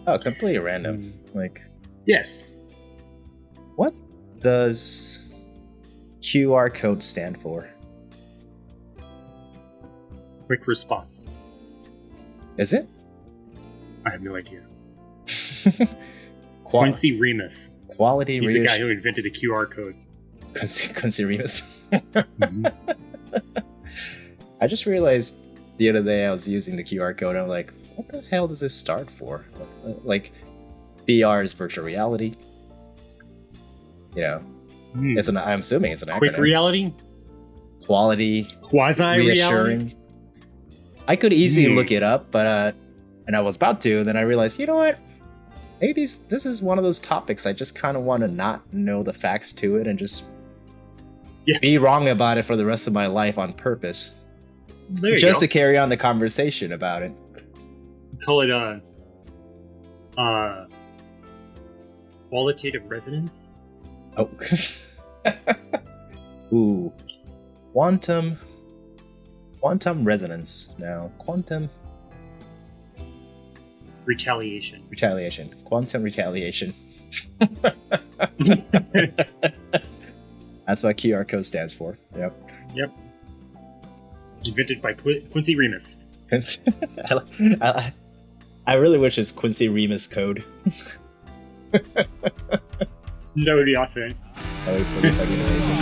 Oh, completely random. Like, Yes. what does QR code stand for? Quick response. Is it? I have no idea. Quincy Remus. Quality. He's the guy who invented the QR code. Quincy Remus. Mhm. I just realized the other day I was using the QR code. And I'm like, what the hell does this start for? Like, VR is virtual reality. You know, I'm assuming it's an Quick acronym. reality? Quality. Quasi-reality? Reassuring. I could easily look it up, but and I was about to, and then I realized, you know what? Maybe this is one of those topics I just kind of want to not know the facts to it and just be wrong about it for the rest of my life on purpose. There you Just go. to carry on the conversation about it. Call it qualitative resonance? Oh. Ooh. Quantum resonance. Now, quantum Retaliation. Quantum retaliation. That's what QR code stands for. Yep. Invented by Quincy Remus. I really wish it's Quincy Remus code. That would be awesome. That would be pretty fucking amazing.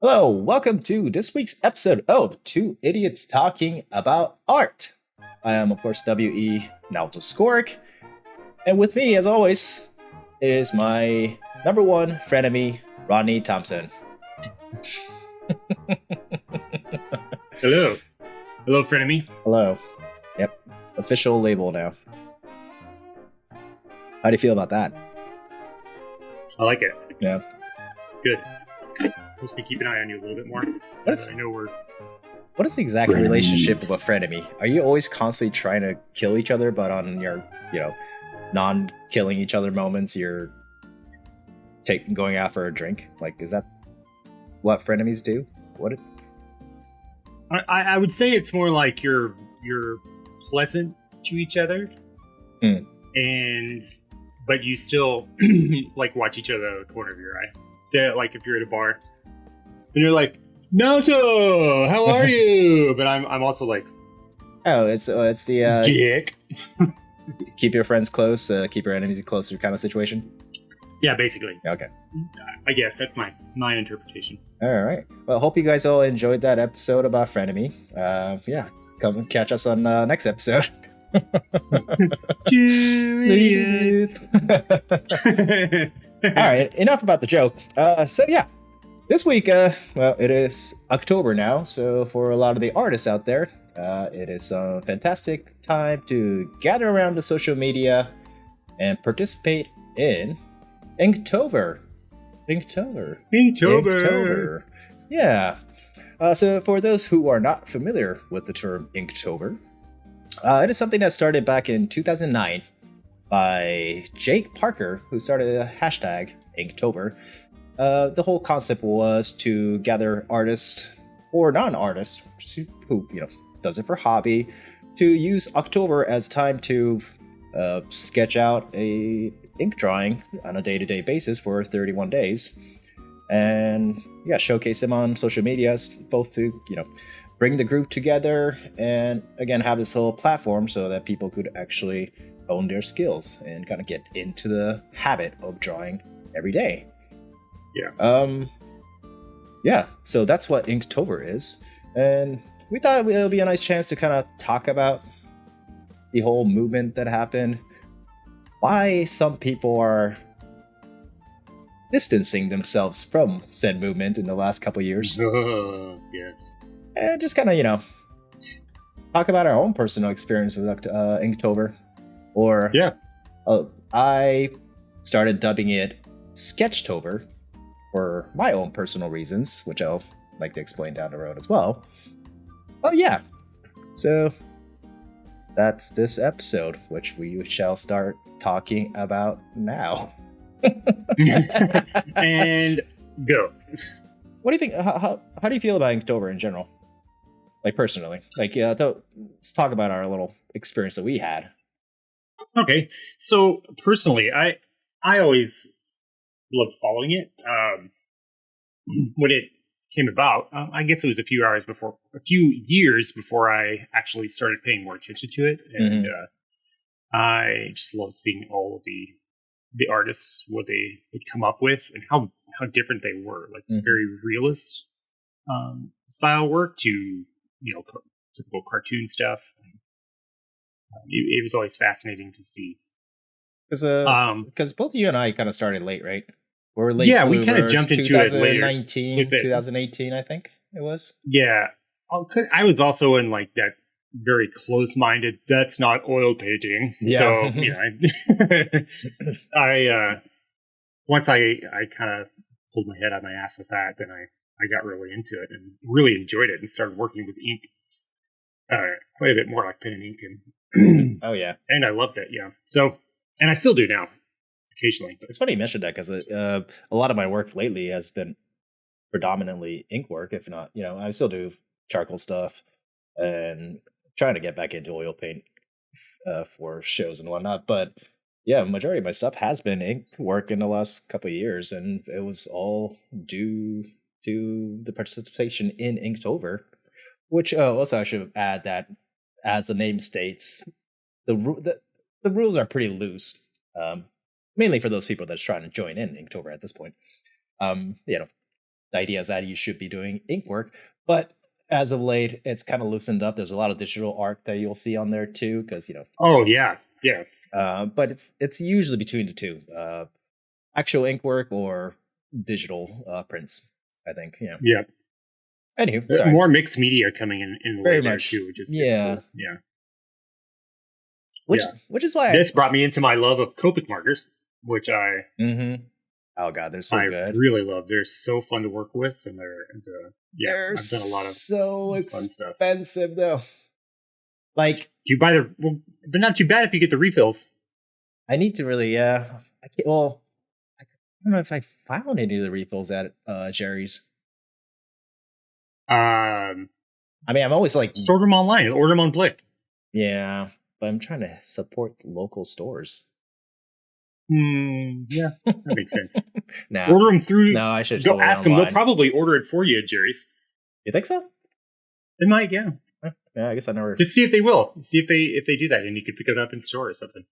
Hello, welcome to this week's episode of Two Idiots Talking About Art. I am, of course, W.E. Nautoskoric, and with me, as always, is my number one frenemy, Rodney Thompson. Hello. Hello, frenemy. Hello. Yep, official label now. How do you feel about that? I like it. Yeah. It's good. Supposed to be keeping an eye on you a little bit more. I know we're... What is the exact relationship of a frenemy? Are you always constantly trying to kill each other, but on your, non-killing each other moments, you're going out for a drink? Like, is that what frenemies do? What? I would say it's more like you're pleasant to each other, but you still like watch each other out of the corner of your eye. Say, like, if you're at a bar and you're like, Naoto, how are you? But I'm also like, oh, it's the dick. Keep your friends close, keep your enemies closer kind of situation. Yeah, basically. Okay. I guess that's my interpretation. All right. Well, hope you guys all enjoyed that episode about frenemy. Yeah, come and catch us on next episode. Idiots. All right, enough about the joke. So yeah, this week, well, it is October now, so for a lot of the artists out there, it is a fantastic time to gather around the social media and participate in Inktober. Inktober. Yeah. So for those who are not familiar with the term Inktober, it is something that started back in 2009 by Jake Parker, who started a hashtag Inktober. The whole concept was to gather artists or non-artists who does it for hobby, to use October as time to sketch out a ink drawing on a day-to-day basis for 31 days, and showcase them on social media, both to bring the group together and again have this whole platform so that people could actually hone their skills and kind of get into the habit of drawing every day. So that's what Inktober is, and we thought it would be a nice chance to kind of talk about the whole movement that happened, why some people are distancing themselves from said movement in the last couple years. Yes. And just kind of, talk about our own personal experience with Inktober. Or Yeah. I started dubbing it Sketchtober for my own personal reasons, which I'll like to explain down the road as well. Oh yeah. So that's this episode, which we shall start talking about now. And go. What do you think? How do you feel about Inktober in general? Like personally, like let's talk about our little experience that we had. Okay, so personally, I always loved following it. When it came about, I guess it was a few years before I actually started paying more attention to it, and I just loved seeing all of the artists, what they would come up with, and how different they were. Like it's very realist style work to typical cartoon stuff. It was always fascinating to see. Because both you and I kind of started late, right? We're late. Yeah, we kind of jumped into it later. 2018, I think it was. Yeah, I was also in like that very close-minded. That's not oil painting. Yeah. So I once I kind of pulled my head out of my ass with that, then I got really into it and really enjoyed it and started working with ink quite a bit more, like pen and ink, and oh yeah, and I loved it. Yeah, so and I still do now, occasionally. It's funny you mentioned that because a lot of my work lately has been predominantly ink work. If not, I still do charcoal stuff and trying to get back into oil paint for shows and whatnot. But yeah, majority of my stuff has been ink work in the last couple of years, and it was all due to the participation in Inktober. Which also I should add that, as the name states, the rules are pretty loose, mainly for those people that's trying to join in Inktober at this point. The idea is that you should be doing ink work, but as of late, it's kind of loosened up. There's a lot of digital art that you'll see on there too, because Oh yeah. But it's usually between the two, actual ink work or digital prints. I think. Yeah. Anywho, sorry. More mixed media coming in very later much too, which is cool. Yeah. Which is why this brought me into my love of Copic markers, which I oh god, they're so good. I really love. They're so fun to work with, and they're I've done a lot of so fun stuff. Expensive though. Like, do you buy they're not too bad if you get the refills. I need to really I don't know if I found any of the refills at Jerry's. I mean, I'm always like order them online, order them on Blick. Yeah, but I'm trying to support local stores. Yeah, that makes sense. Order them through. No, I should go ask them. They'll probably order it for you at Jerry's. You think so? They might, yeah. Yeah, I guess I never. Just see if they will. See if they do that, and you could pick it up in store or something.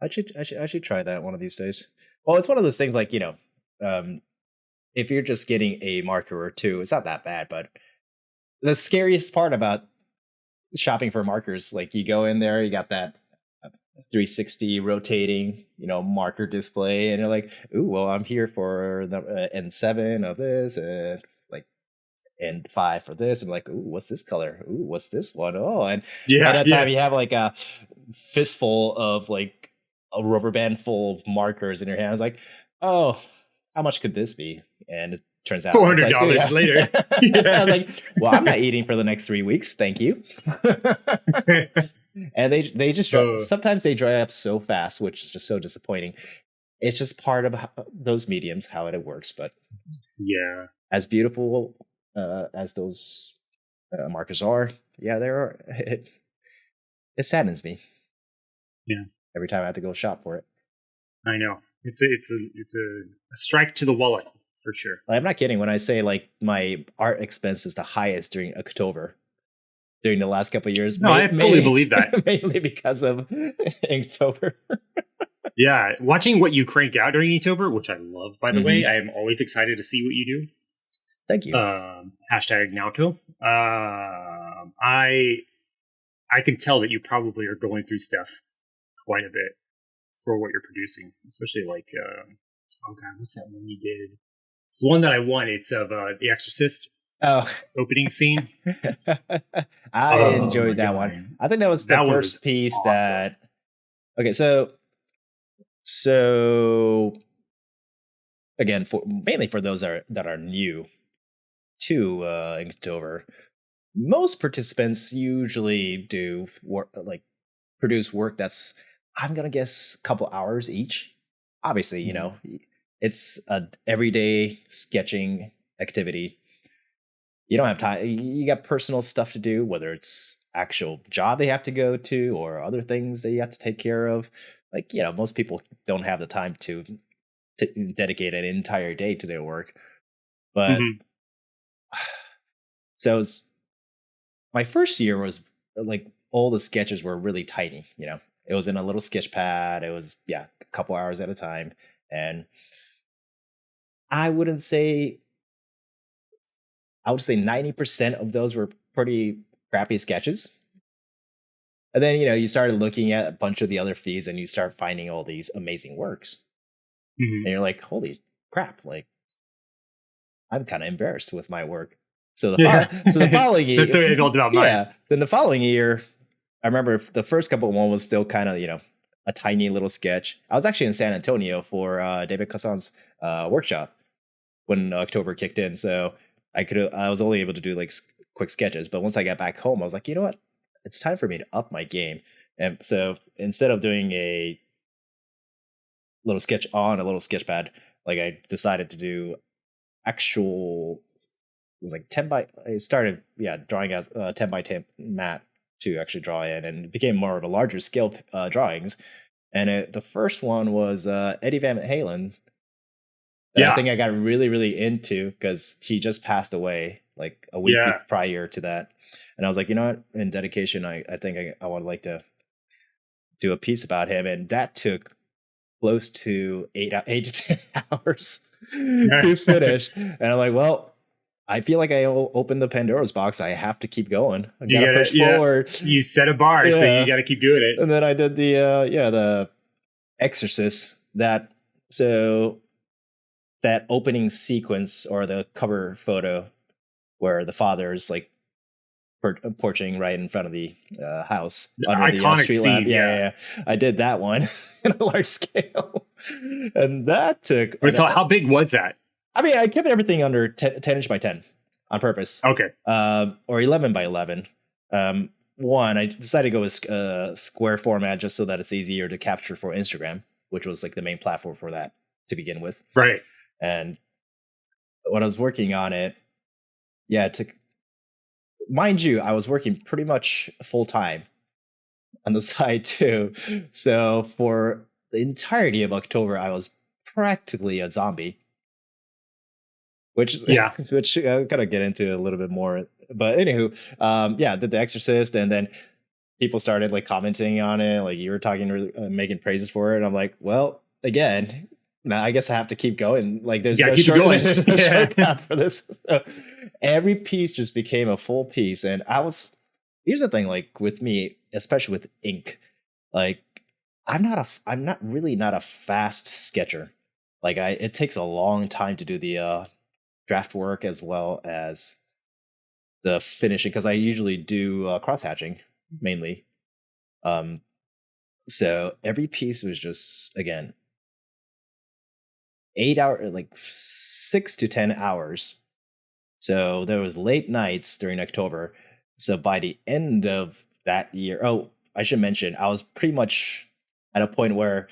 I should try that one of these days. Well, it's one of those things like if you're just getting a marker or two, it's not that bad. But the scariest part about shopping for markers, like you go in there, you got that 360 rotating, marker display, and you're like, ooh, well, I'm here for the N7 of this, and it's like N5 for this, and like, ooh, what's this color? Ooh, what's this one? Oh, and at that time you have like a fistful of like a rubber band full of markers in your hands, like, oh, how much could this be? And it turns out $400 later. I was like, well, I'm not eating for the next 3 weeks, thank you. And they just dry, sometimes they dry up so fast, which is just so disappointing. It's just part of those mediums, how it works. But yeah, as beautiful as those markers are, it saddens me. Yeah, every time I have to go shop for it. I know it's a strike to the wallet for sure. I'm not kidding when I say like my art expense is the highest during October. During the last couple of years. No, I fully believe that. Mainly because of Inktober. Yeah, watching what you crank out during Inktober, which I love, by the way. I am always excited to see what you do. Thank you. Hashtag Nauto. I can tell that you probably are going through stuff quite a bit for what you're producing. Especially like, oh god, what's that one you did? It's the one that I won. It's of The Exorcist. Oh, opening scene. I Oh my enjoyed that god, one. I think that was the that one was first piece awesome. that. Okay, so again, mainly for those that are new to Inktober, most participants usually do work, like produce work that's, I'm gonna guess, a couple hours each. Obviously, it's a everyday sketching activity. You don't have time. You got personal stuff to do, whether it's actual job they have to go to or other things that you have to take care of. Like, most people don't have the time to dedicate an entire day to their work. But Mhm. so my first year was like all the sketches were really tiny. It was in a little sketch pad. It was, a couple hours at a time. And I wouldn't say, I would say 90% of those were pretty crappy sketches. And then, you started looking at a bunch of the other feeds and you start finding all these amazing works. Mhm. And you're like, holy crap, like I'm kind of embarrassed with my work. So Yeah, so the following that's year, the way I felt about mine. yeah, then the following year, I remember the first couple one was still kind of, a tiny little sketch. I was actually in San Antonio for David Cassan's workshop when October kicked in. So I was only able to do like quick sketches. But once I got back home, I was like, you know what? It's time for me to up my game. And so instead of doing a little sketch on a little sketch pad, like I decided to do actual, it was like 10 by, I started, drawing out 10 by 10 mat to actually draw in, and it became more of a larger scale drawings. And the first one was Eddie Van Halen that I Yeah, think I got really, really into because he just passed away like a week yeah. prior to that. And I was like, you know what? In dedication, I think I would like to do a piece about him. And that took close to 8 to 10 hours to finish. And I'm like, well, I feel like I opened the Pandora's box. I have to keep going. I You gotta gotta, push yeah. forward. You set a bar, so you Yeah. got to keep doing it. And then I did the Exorcist. So that opening sequence or the cover photo where the father's like porching right in front of the house under the Iconic street lamp. scene, Yeah, yeah. yeah, yeah. I did that one in a large scale, and that took. Wait, so how big was that? I mean, I kept everything under 10 inch by 10 on purpose, Okay, or 11 by 11. One, I decided to go with square format just so that it's easier to capture for Instagram, which was like the main platform for that to begin with. right. And when I was working on it, it took, mind you, I was working pretty much full time on the side too. So for the entirety of October, I was practically a zombie, which is Yeah, which I'll kind of get into a little bit more. But anywho, did The Exorcist, and then people started like commenting on it, like you were talking, making praises for it. And I'm like, well, again, now I guess I have to keep going. Like there's yeah. no Keep it going. there's no Yeah, shortcut for this. So every piece just became a full piece, and here's the thing, like with me, especially with ink, like I'm not really not a fast sketcher. Like it takes a long time to do the draft work as well as the finishing, because I usually do cross hatching mainly. Um, so every piece was just, again, 8 hour, like 6 to 10 hours. So there was late nights during October. So by the end of that year, oh, I should mention, I was pretty much at a point where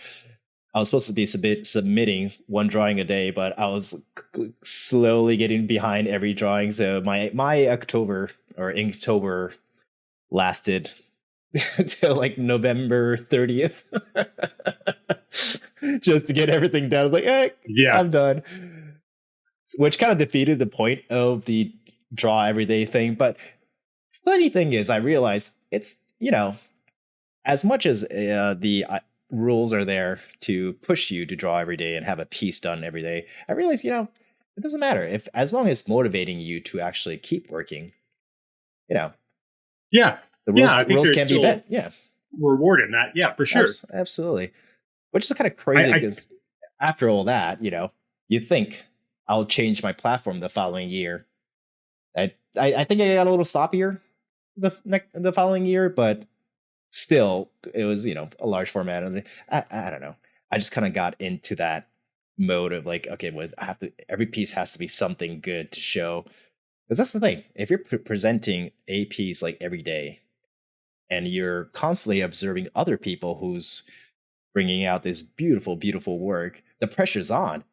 I was supposed to be submitting one drawing a day, but I was slowly getting behind every drawing. So my October or Inktober lasted until like November 30th, just to get everything done. I was like, hey, yeah, I'm done. Which kind of defeated the point of the draw everyday thing. But funny thing is, I realized it's, as much as the rules are there to push you to draw every day and have a piece done every day, I realized, it doesn't matter if, as long as it's motivating you to actually keep working, you know, yeah, the yeah. rules I think there's can't be still bent. Yeah, reward in that. Yeah, for sure. absolutely. Which is kind of crazy I because after all that, you think I'll change my platform the following year. I I think I got a little sloppier the following year, but still, it was, a large format. And I don't know. I just kind of got into that mode of like, okay, every piece has to be something good to show. Because that's the thing. If you're presenting a piece like every day, and you're constantly observing other people who's bringing out this beautiful, beautiful work, the pressure's on.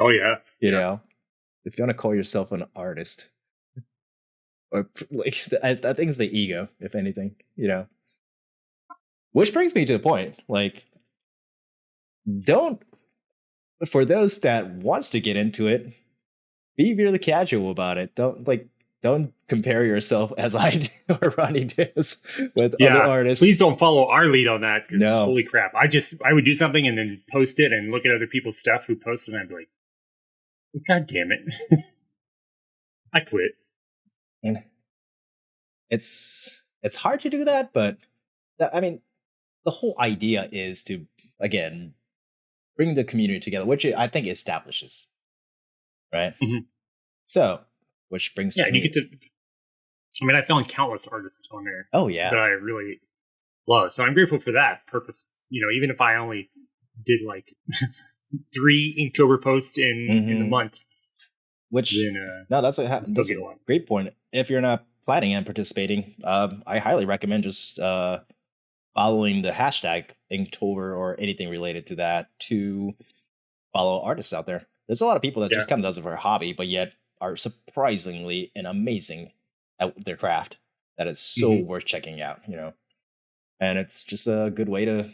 Oh yeah, you know, if you want to call yourself an artist, or like I think it's the ego, if anything, Which brings me to the point, like, for those that wants to get into it, be really casual about it. Don't compare yourself as I do or Rodney does with other artists. Please don't follow our lead on that. No. Holy crap. I would do something and then post it and look at other people's stuff who posted, and I'd be like, God damn it. I quit. It's hard to do that, but I mean, the whole idea is to, again, bring the community together, which I think establishes, right? Mm-hmm. So, which brings and you get to. I mean, I found countless artists on there. Oh yeah, that I really love. So I'm grateful for that purpose. Even if I only did like 3 Inktober posts in the month, which then, that's a great point. If you're not planning on participating, I highly recommend just following the hashtag Inktober or anything related to that to follow artists out there. There's a lot of people that just kind of does it for a hobby, but yet are surprisingly and amazing at their craft. That is so worth checking out, And it's just a good way to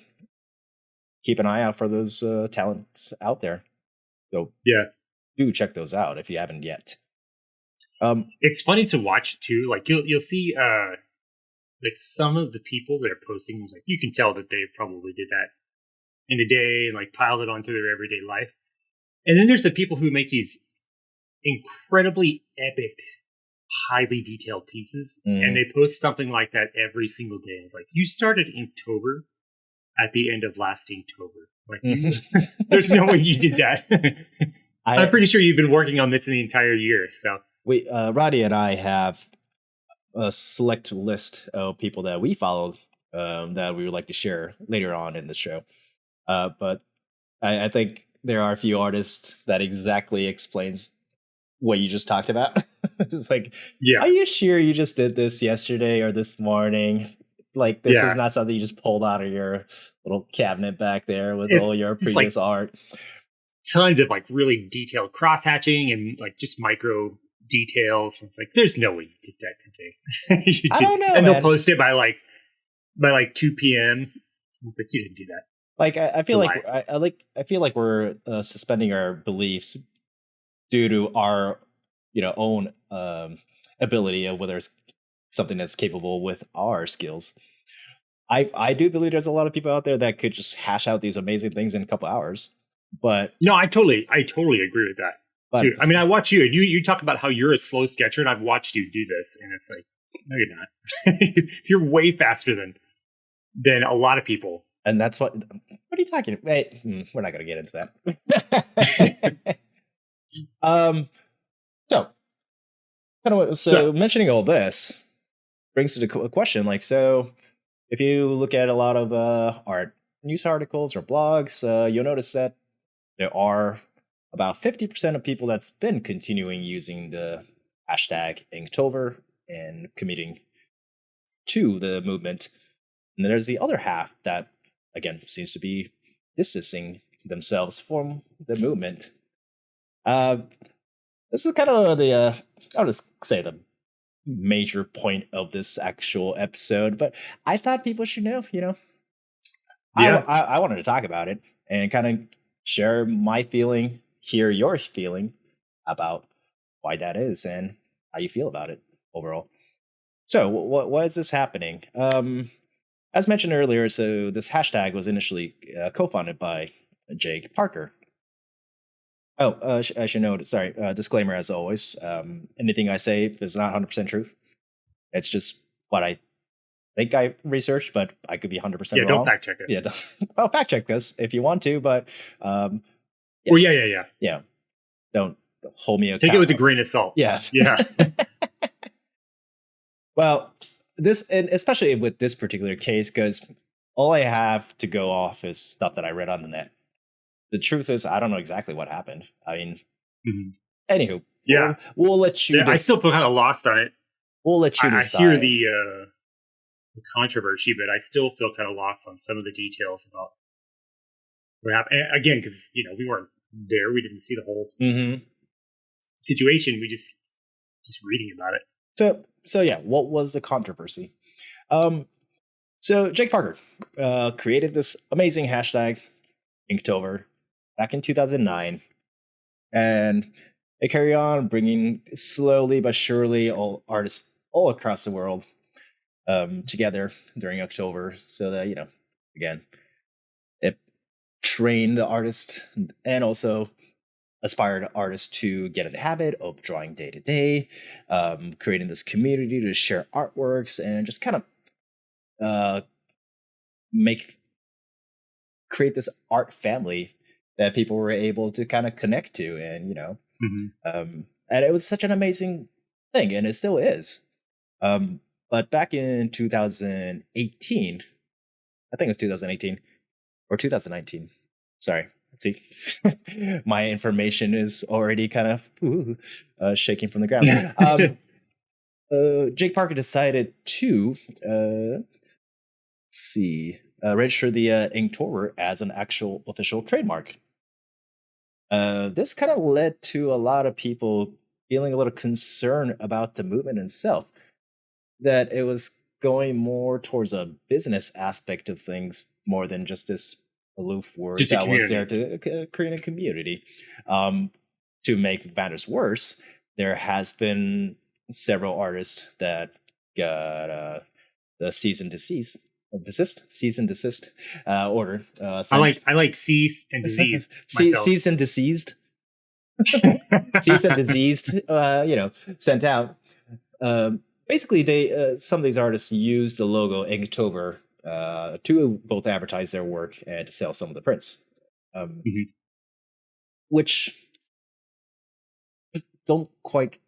keep an eye out for those talents out there. So do check those out if you haven't yet. It's funny to watch too. Like you'll see like some of the people that are posting, like you can tell that they probably did that in a day and like piled it onto their everyday life. And then there's the people who make these incredibly epic, highly detailed pieces, and they post something like that every single day. Like, you started Inktober at the end of last Inktober. Like, there's no way you did that. I'm pretty sure you've been working on this in the entire year. So Roddy and I have a select list of people that we followed that we would like to share later on in the show. But I think there are a few artists that exactly explains what you just talked about. Just like, are you sure you just did this yesterday or this morning? Like, this is not something you just pulled out of your little cabinet back there with all your previous art. Tons of like really detailed cross hatching and like just micro details. It's like, there's no way you did that today. I don't know, and they'll post it by 2 p.m. It's like, you didn't do that. Like, I feel I feel like we're suspending our beliefs due to our own ability of whether it's something that's capable with our skills. I do believe there's a lot of people out there that could just hash out these amazing things in a couple hours. But no, I totally agree with that. Too. I mean, I watch you, and you talk about how you're a slow sketcher, and I've watched you do this, and it's like, no, you're not. You're way faster than a lot of people. And that's what are you talking about? Wait, we're not going to get into that. So mentioning all this brings to the question, like, so if you look at a lot of art news articles or blogs, you'll notice that there are about 50% of people that's been continuing using the hashtag Inktober and committing to the movement. And then there's the other half that, again, seems to be distancing themselves from the movement. This is kind of I'll just say the major point of this actual episode, but I thought people should know, I wanted to talk about it and kind of share my feeling, hear your feeling about why that is and how you feel about it overall. So why is this happening? As mentioned earlier, so this hashtag was initially co-founded by Jake Parker. I should note, sorry, disclaimer as always, anything I say is not 100% truth. It's just what I think I researched, but I could be 100% wrong. Don't fact check us. Yeah, fact check this if you want to, but... Yeah, don't hold me accountable. Take it with a grain of salt. Yes. Yeah. Well, this, and especially with this particular case, because all I have to go off is stuff that I read on the net. The truth is, I don't know exactly what happened. I mean, anywho, Yeah. we'll let you. I still feel kind of lost on it. We'll let you I decide. hear the controversy, but I still feel kind of lost on some of the details about what happened. And again, because we weren't there, we didn't see the whole situation. We just reading about it. So yeah, what was the controversy? So Jake Parker created this amazing hashtag Inktober back in 2009, and they carry on bringing slowly but surely all artists all across the world together during October, so that again, it trained artists and also aspired artists to get in the habit of drawing day to day, creating this community to share artworks and just kind of create this art family that people were able to kind of connect to, and and it was such an amazing thing, and it still is. But back in 2018, I think it's 2018 or 2019. Sorry, let's see. My information is already kind of shaking from the ground. Jake Parker decided to register the Inktober as an actual official trademark. This kind of led to a lot of people feeling a little concerned about the movement itself, that it was going more towards a business aspect of things more than just this aloof word that was there to create a community. To make matters worse, there has been several artists that got the cease and desist order. I like cease and diseased. Cease and deceased. Cease and diseased. Sent out. Basically, they some of these artists used the logo Inktober to both advertise their work and to sell some of the prints, which don't quite.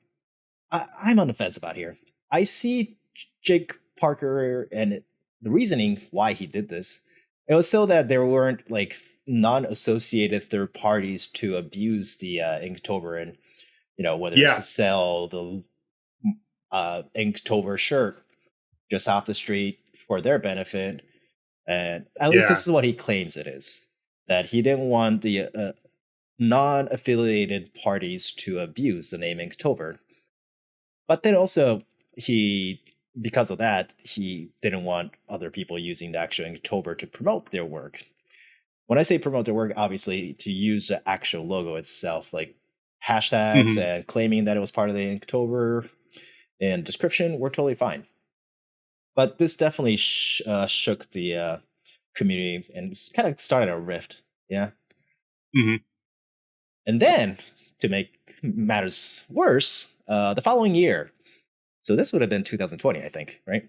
I'm on the fence about here. I see Jake Parker and the reasoning why he did this. It was so that there weren't like non-associated third parties to abuse the Inktober, and whether it's to sell the Inktober shirt just off the street for their benefit. And at least this is what he claims it is, that he didn't want the non-affiliated parties to abuse the name Inktober. But then also, because of that, he didn't want other people using the actual Inktober to promote their work. When I say promote their work, obviously to use the actual logo itself, like hashtags and claiming that it was part of the Inktober and description, were totally fine. But this definitely shook the community and kind of started a rift. Yeah. And then, to make matters worse, the following year, so this would have been 2020, I think, right?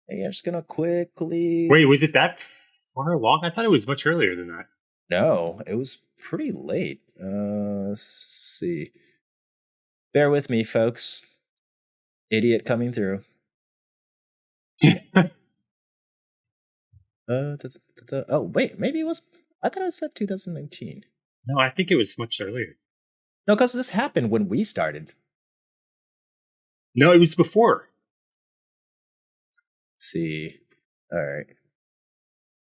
And I'm just gonna quickly. Wait, was it that far along? I thought it was much earlier than that. No, it was pretty late. Let's see. Bear with me, folks. Idiot coming through. Oh, wait, maybe it was. I thought I said 2019. No, I think it was much earlier. No, because this happened when we started. No, it was before. Let's see. All right.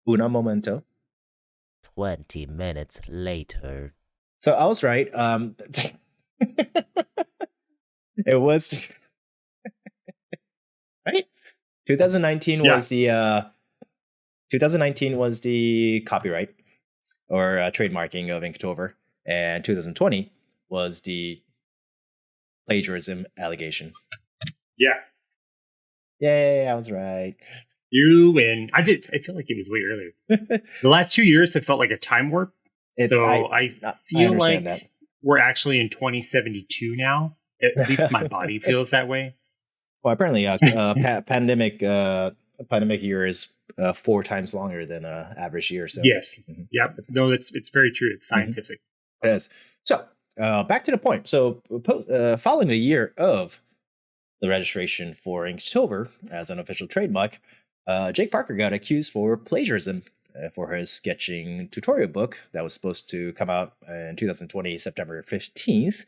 Una momento. 20 minutes later. So I was right. It was right. 2019 was the 2019 was the copyright or trademarking of Inktober, and 2020 was the plagiarism allegation. Yeah. Yay, I was right. You win. I feel like it was way earlier. The last 2 years have felt like a time warp. I feel like we're actually in 2072 now. At least my body feels that way. Well, apparently, pandemic year is 4 times longer than an average year. So yes, yeah, no, it's very true. It's scientific. It is. So back to the point. So following a year of the registration for Inktober as an official trademark, Jake Parker got accused for plagiarism for his sketching tutorial book that was supposed to come out in 2020, September 15th,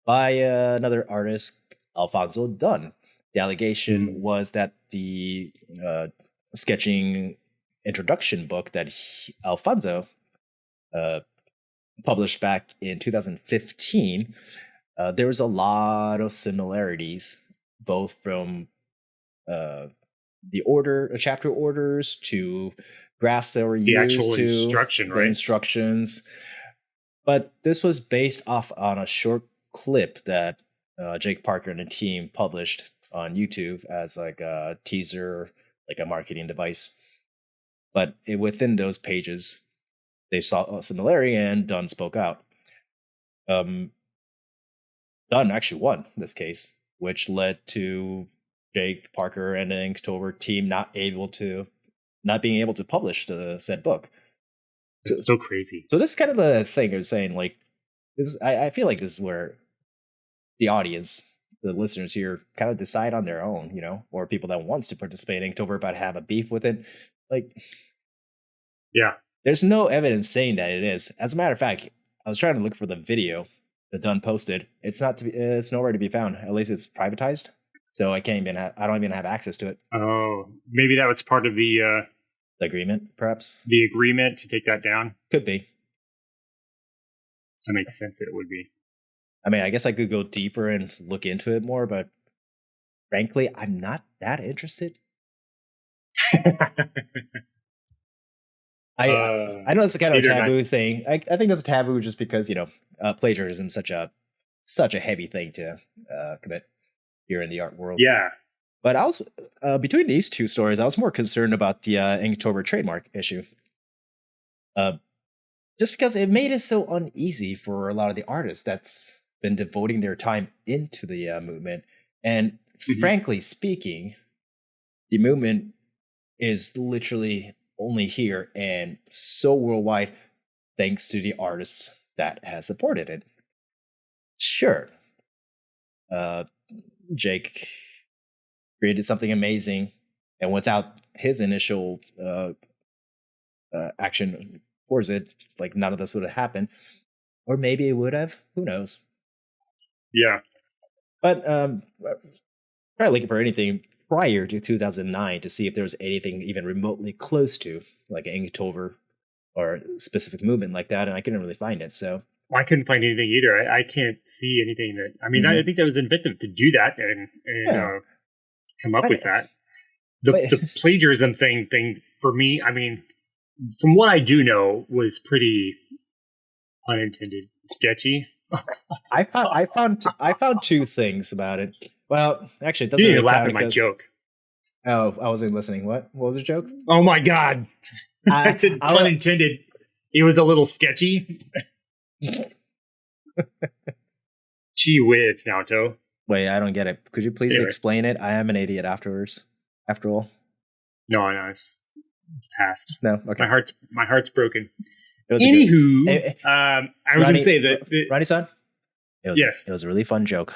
by another artist, Alfonso Dunn. The allegation was that the sketching introduction book that Alfonso published back in 2015, there was a lot of similarities, both from the chapter orders to graphs that were the used actual to instruction, the right? instructions. But this was based off on a short clip that Jake Parker and the team published on YouTube as like a teaser, like a marketing device. But within those pages, they saw a similarity, and Dunn spoke out. Dunn actually won this case, which led to Jake Parker and the Inktober team not being able to publish the said book. It's so crazy. So this is kind of the thing I was saying. Like, this, I feel like this is where the audience, the listeners here, kind of decide on their own, you know, or people that wants to participate in Inktober but have a beef with it. Like, yeah, there's no evidence saying that it is. As a matter of fact, I was trying to look for the video that Dunn posted. It's nowhere to be found. At least it's privatized, so I don't even have access to it. Oh, maybe that was part of the agreement, perhaps. The agreement to take that down. Could be. That makes sense. It would be. I mean, I guess I could go deeper and look into it more, but frankly, I'm not that interested. I know it's a kind of a taboo thing. I think that's a taboo just because, you know, plagiarism is such a heavy thing to commit here in the art world. Yeah. But I was between these two stories, I was more concerned about the Inktober trademark issue. Just because it made it so uneasy for a lot of the artists that's been devoting their time into the movement. And frankly speaking, the movement is literally only here and so worldwide thanks to the artists that has supported it. Sure. Jake created something amazing, and without his initial action towards it, like, none of this would have happened. Or maybe it would have. Who knows? Yeah. But probably looking for anything prior to 2009 to see if there was anything even remotely close to like Inktober or a specific movement like that, and I couldn't really find it. So I couldn't find anything either. I can't see anything that. I mean, I think that was inventive to do that and come up with that. The plagiarism thing for me, I mean, from what I do know, was pretty unintended, sketchy. I found two things about it. Well, actually, it doesn't you really laugh at my joke. Oh, I wasn't listening. What was the joke? Oh my god! I said unintended. It was a little sketchy. Gee whiz, Naoto. Wait, I don't get it. Could you please explain it? I am an idiot after all. No, it's past. No, okay. My heart's broken. Anywho, I was going to say that Rodney-san, it was a really fun joke.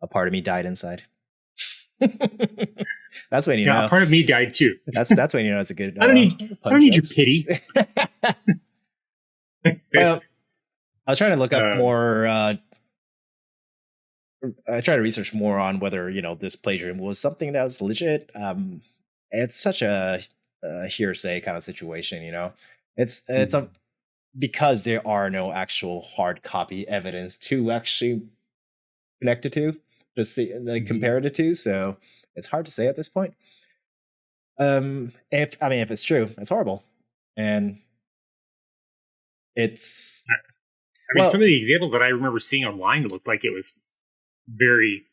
A part of me died inside. That's when you know. A part of me died too. That's when you know it's a good. I don't need your pity. Well, I was trying to look up more. I tried to research more on whether this plagiarism was something that was legit. It's such a hearsay kind of situation. It's because there are no actual hard copy evidence to actually connect it to see, compare it to. So it's hard to say at this point. If it's true, it's horrible, and it's. Some of the examples that I remember seeing online looked like it was very,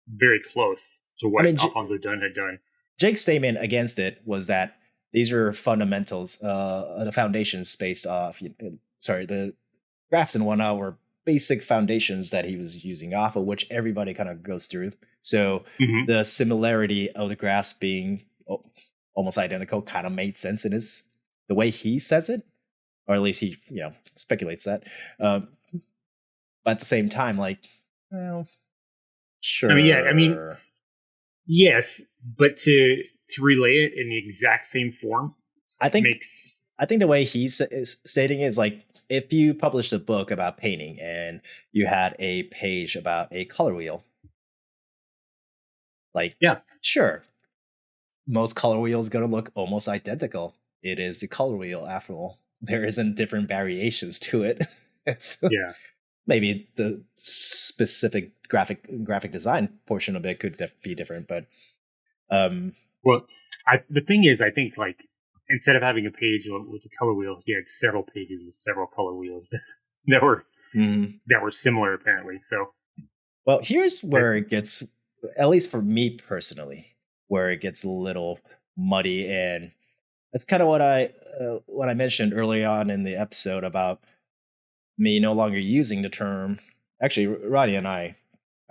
very close to what Alfonso Dunn had done. Jake's statement against it was that these are fundamentals, the foundations based off. The graphs and whatnot were basic foundations that he was using off of, which everybody kind of goes through. So the similarity of the graphs being almost identical kind of made sense in the way he says it, or at least he speculates that. But at the same time, sure. Yes, but to relay it in the exact same form I think makes the way he's is stating it is like if you published a book about painting and you had a page about a color wheel, like yeah. sure, most color wheels going to look almost identical. It is the color wheel after all. There isn't different variations to it. It's Yeah. maybe the specific graphic design portion of it could be different, but Well, the thing is, I think like instead of having a page with a color wheel, he had several pages with several color wheels that were similar apparently. So, well, here's where it gets, at least for me personally, where it gets a little muddy, and that's kind of what I mentioned early on in the episode about me no longer using the term. Actually, Rodney and I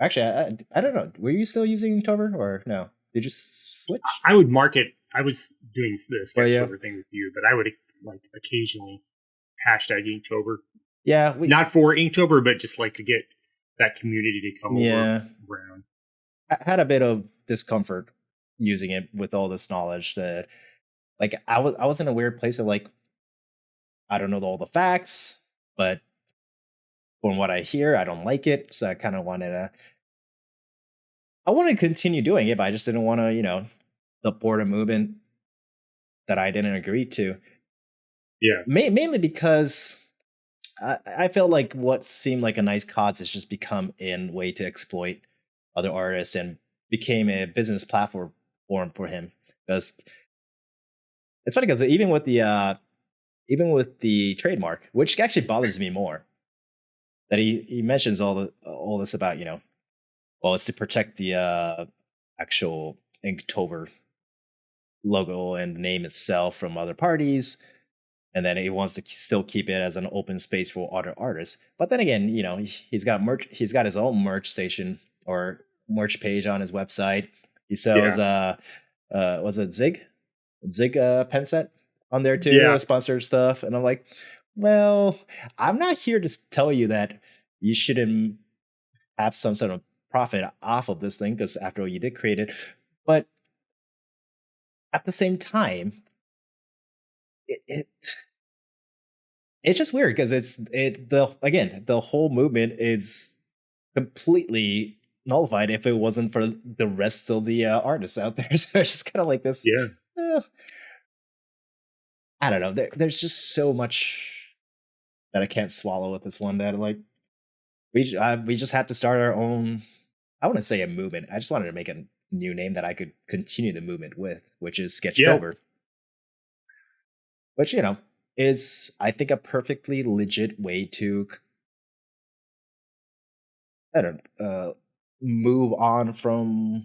don't know. Were you still using Inktober or no? Did you switch? I would mark it. I was doing the sketch yeah. over thing with you, but I would like occasionally hashtag Inktober. Yeah, not for Inktober, but just like to get that community to come over around. I had a bit of discomfort using it with all this knowledge that, like, I was in a weird place of like, I don't know all the facts, but from what I hear, I don't like it. So I kind of wanted to continue doing it, but I just didn't want to, support a movement that I didn't agree to. Yeah. Mainly because I felt like what seemed like a nice cause has just become a way to exploit other artists and became a business platform for him. Because it's funny because even with the trademark, which actually bothers me more, that he mentions all this about, well, it's to protect the actual Inktober logo and the name itself from other parties, and then he wants to still keep it as an open space for other artists. But then again, he's got merch. He's got his own merch station or merch page on his website. He sells was it Zig pen set on there too, sponsored stuff. And I'm like, well, I'm not here to tell you that you shouldn't have some sort of profit off of this thing, because after all, you did create it. But at the same time, it's just weird because the whole movement is completely nullified if it wasn't for the rest of the artists out there. So it's just kind of like this. Yeah. I don't know. There's just so much that I can't swallow with this one. That like we just had to start our own. I want to say a movement. I just wanted to make a new name that I could continue the movement with, which is Sketchtober. Which is, I think, a perfectly legit way to move on from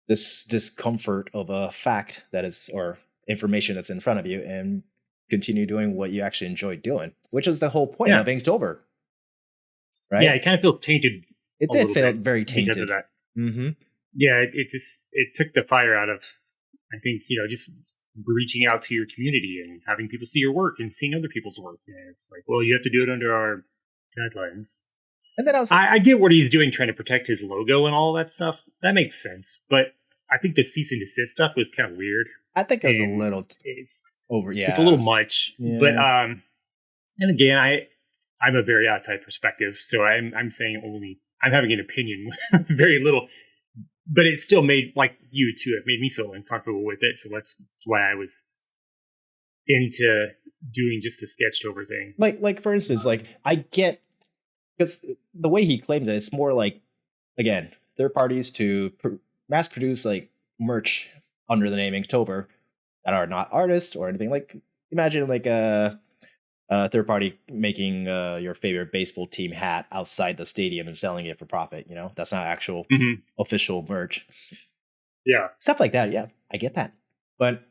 this discomfort of a fact that is, or information that's in front of you, and continue doing what you actually enjoy doing, which is the whole point of Inktober. Right? Yeah, it kind of feels tainted. It did feel very tainted because of that. Mm-hmm. Yeah, it took the fire out of, I think, just reaching out to your community and having people see your work and seeing other people's work. And it's like, well, you have to do it under our guidelines. And then I get what he's doing, trying to protect his logo and all that stuff. That makes sense. But I think the cease and desist stuff was kind of weird. I think it was a little over. Yeah, it's a little much. Yeah. But and again, I'm a very outside perspective, so I'm saying only I'm having an opinion with very little. But it still made, like you too, it made me feel uncomfortable with it. So that's why I was into doing just the Sketchtober thing. Like for instance, like I get, because the way he claims it, it's more like, again, third parties to mass produce like merch under the name Inktober that are not artists or anything. Like imagine like a third party making your favorite baseball team hat outside the stadium and selling it for profit. That's not actual official merch. Yeah, stuff like that. Yeah, I get that. But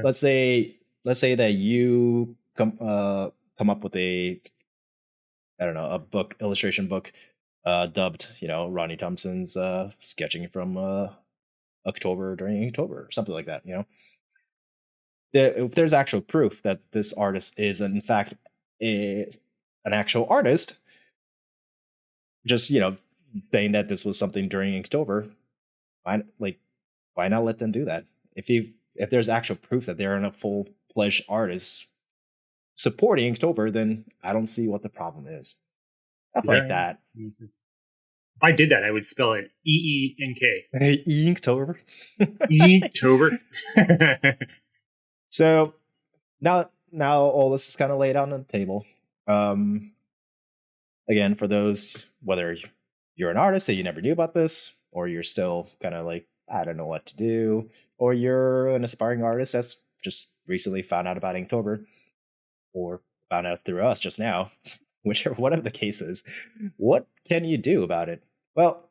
let's say that you come up with a illustration book dubbed Rodney Thompson's sketching from October during Inktober or something like that. If there's actual proof that this artist is in fact an actual artist, just saying that this was something during Inktober, why not let them do that? If there's actual proof that they're a full-fledged artist supporting Inktober, then I don't see what the problem is. Stuff like that. If I did that, I would spell it EENK. Inktober. Inktober. So now all this is kind of laid out on the table. Again, for those, whether you're an artist that you never knew about this, or you're still kind of like, I don't know what to do, or you're an aspiring artist that's just recently found out about Inktober, or found out through us just now, whichever whatever the case is, what can you do about it? Well,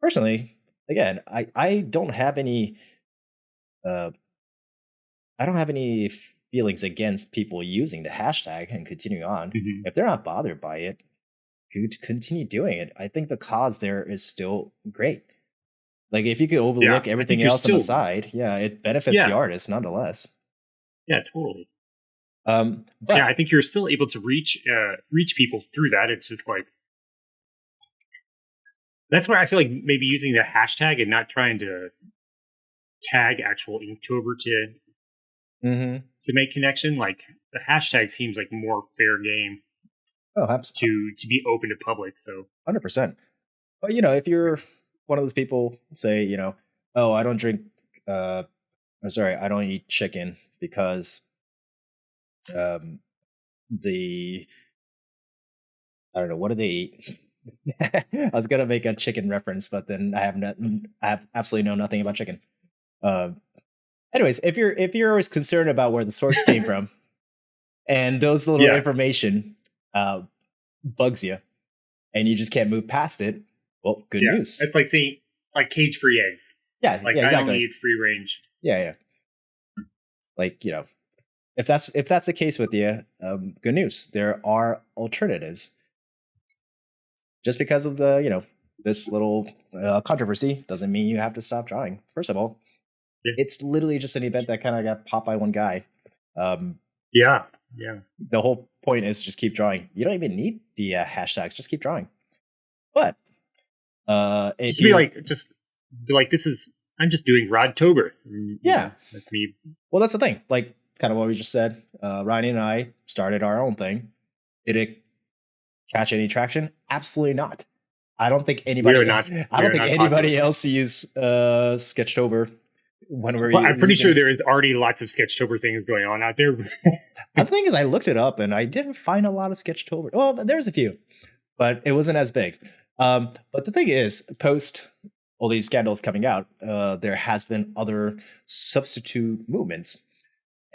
personally, again, I don't have any feelings against people using the hashtag and continuing on. Mm-hmm. If they're not bothered by it, continue doing it. I think the cause there is still great. Like, if you could overlook everything else on the side, it benefits the artist nonetheless. Yeah, totally. But I think you're still able to reach people through that. It's just like, that's where I feel like maybe using the hashtag and not trying to tag actual Inktober to make connection. Like, the hashtag seems like more fair game. Oh, absolutely. To be open to public. So 100%. But if you're one of those people, say, oh, I don't drink, I don't eat chicken because I don't know, what do they eat? I was gonna make a chicken reference, but then I have absolutely know nothing about chicken. Anyways, if you're always concerned about where the source came from, and those little information bugs you, and you just can't move past it, well, good news. It's like saying, like, cage-free eggs. Yeah, like, exactly. I don't need free range. Yeah. Like, if that's the case with you, good news. There are alternatives. Just because of the this little controversy doesn't mean you have to stop trying. First of all, it's literally just an event that kind of got popped by one guy. Yeah. The whole point is just keep drawing. You don't even need the hashtags. Just keep drawing. But just be like, this is, I'm just doing Rodtober. Yeah, that's me. Well, that's the thing. Like, kind of what we just said. Rodney and I started our own thing. Did it catch any traction? Absolutely not. I don't think anybody. I don't think anybody else used Sketchtober. I'm pretty sure there is already lots of Sketchtober things going on out there. The thing is, I looked it up and I didn't find a lot of Sketchtober. Well, there's a few, but it wasn't as big. But the thing is, post all these scandals coming out, there has been other substitute movements.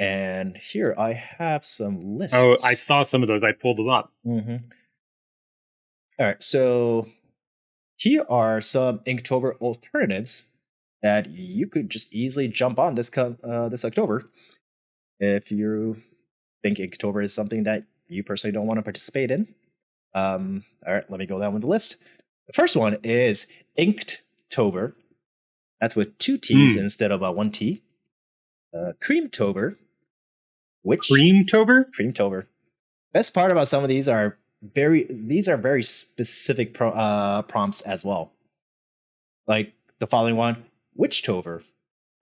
And here I have some lists. Oh, I saw some of those. I pulled them up. Mm-hmm. All right, so here are some Inktober alternatives that you could just easily jump on this October if you think Inktober is something that you personally don't want to participate in. All right, let me go down with the list. The first one is Inktober. That's with 2 T's instead of 1 T. Creamtober. Creamtober. Best part about some of these are very specific prompts as well. Like the following one, Witchtober.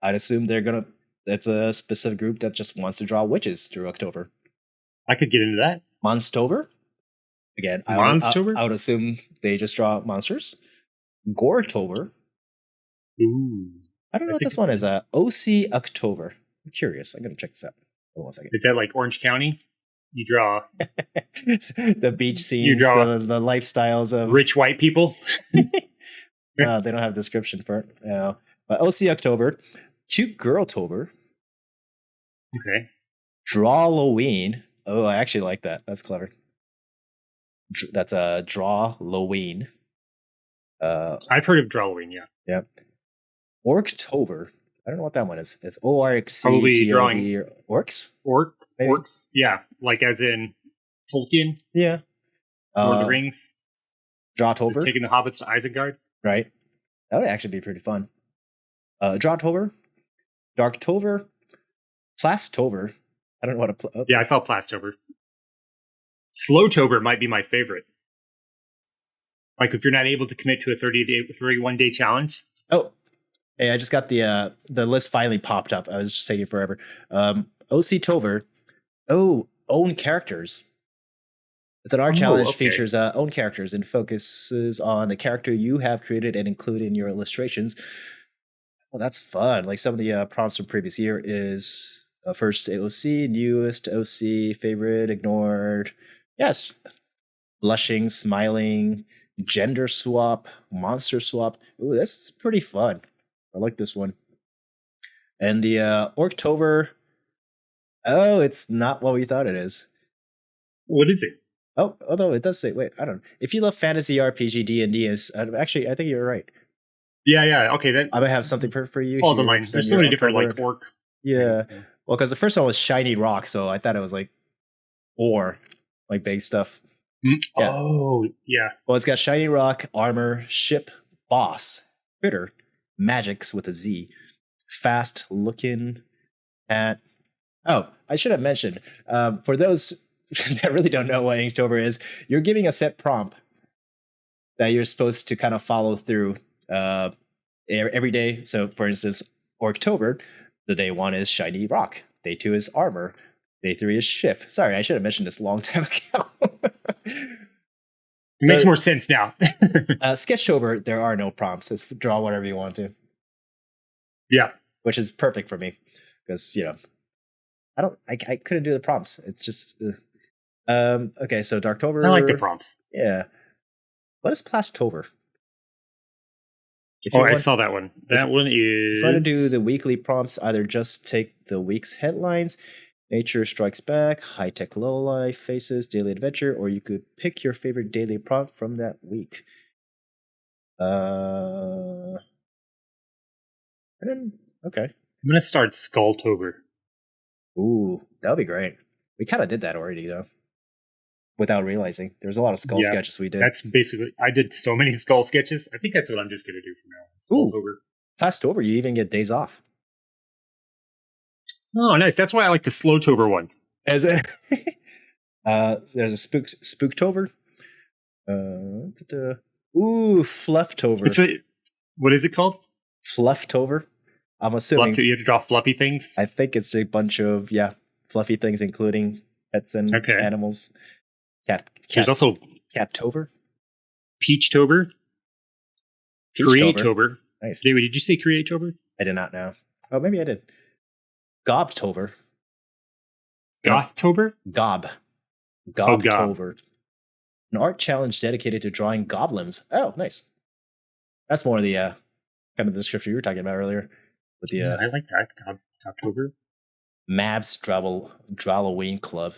I'd assume it's a specific group that just wants to draw witches through October. I could get into that. Monstober. Again, I would assume they just draw monsters. Goretober. Ooh. I don't know what this one is. OC October. I'm curious. I'm going to check this out. Hold on 1 second. Is that like Orange County? You draw the beach scenes, you draw the lifestyles of rich white people. No, they don't have a description for it. But OC October, Cute Girltober. Okay. Drawloween. Oh, I actually like that. That's clever. That's a Drawloween. I've heard of Drawloween, yeah. Yep. Orktober. I don't know what that one is. It's ORC. Probably drawing orcs. Orcs. Yeah, like as in Tolkien. Yeah. Lord of the Rings. Drawtober. Taking the hobbits to Isengard. Right. That would actually be pretty fun. Drawtober. Darktober. Plasttober. I don't know what a. Yeah, I saw Plasttober. Slowtober might be my favorite. Like if you're not able to commit to a 31-day challenge. Oh, Hey, I just got the list finally popped up. I was just taking forever. OC Tober. Oh, own characters. It's an art challenge, okay. features own characters and focuses on the character you have created and include in your illustrations. Well, that's fun. Like some of the prompts from previous year is first OC, newest OC, favorite, ignored. Yes, blushing, smiling, gender swap, monster swap. Ooh, this is pretty fun. I like this one. And the Orktober. Oh, it's not what we thought it is. What is it? Oh, although it does say, wait, I don't know. If you love fantasy, RPG, D&D, is actually, I think you're right. Yeah. Okay, that I might have something for you. falls in line. There's so many different like orc. Yeah. Things, so. Well, because the first one was shiny rock, so I thought it was like ore, like big stuff. Yeah. Yeah. Yeah. Well, it's got shiny rock, armor, ship, boss, critter, magics with a Z, fast looking at. Oh, I should have mentioned for those that really don't know what Inktober is, you're giving a set prompt that you're supposed to kind of follow through every day. So, for instance, Orktober, the day 1 is shiny rock, day 2 is armor, day 3 is ship. Sorry, I should have mentioned this a long time ago. It makes more sense now. Sketchtober, there are no prompts. It's draw whatever you want to. Yeah, which is perfect for me because I couldn't do the prompts. It's just okay. So Darktober. I like the prompts. Yeah. What is Plastober? I saw that one. That one is. If you want to do the weekly prompts, either just take the week's headlines, Nature Strikes Back, High Tech Lowlife, Faces, Daily Adventure, or you could pick your favorite daily prompt from that week. Okay. I'm gonna start Skulltober. Ooh, that would be great. We kind of did that already, though, without realizing. There's a lot of skull sketches we did. That's basically. I did so many skull sketches. I think that's what I'm just gonna do from now on. Skulltober. Plastober, you even get days off. Oh, nice. That's why I like the Slowtober one. Is it? There's a Spooktober. Flufftober. What is it called? Flufftober. I'm assuming you have to draw fluffy things. I think it's a bunch of fluffy things, including pets and animals. There's also Cattober, Peachtober, Creatober. Nice. David, did you say Creatober? I did not know. Oh, maybe I did. Gobtober. Gothtober? Gobtober. An art challenge dedicated to drawing goblins. Oh, nice. That's more of the kind of the description you were talking about earlier. With the, I like that. Gobtober. Mab's Drawloween Club.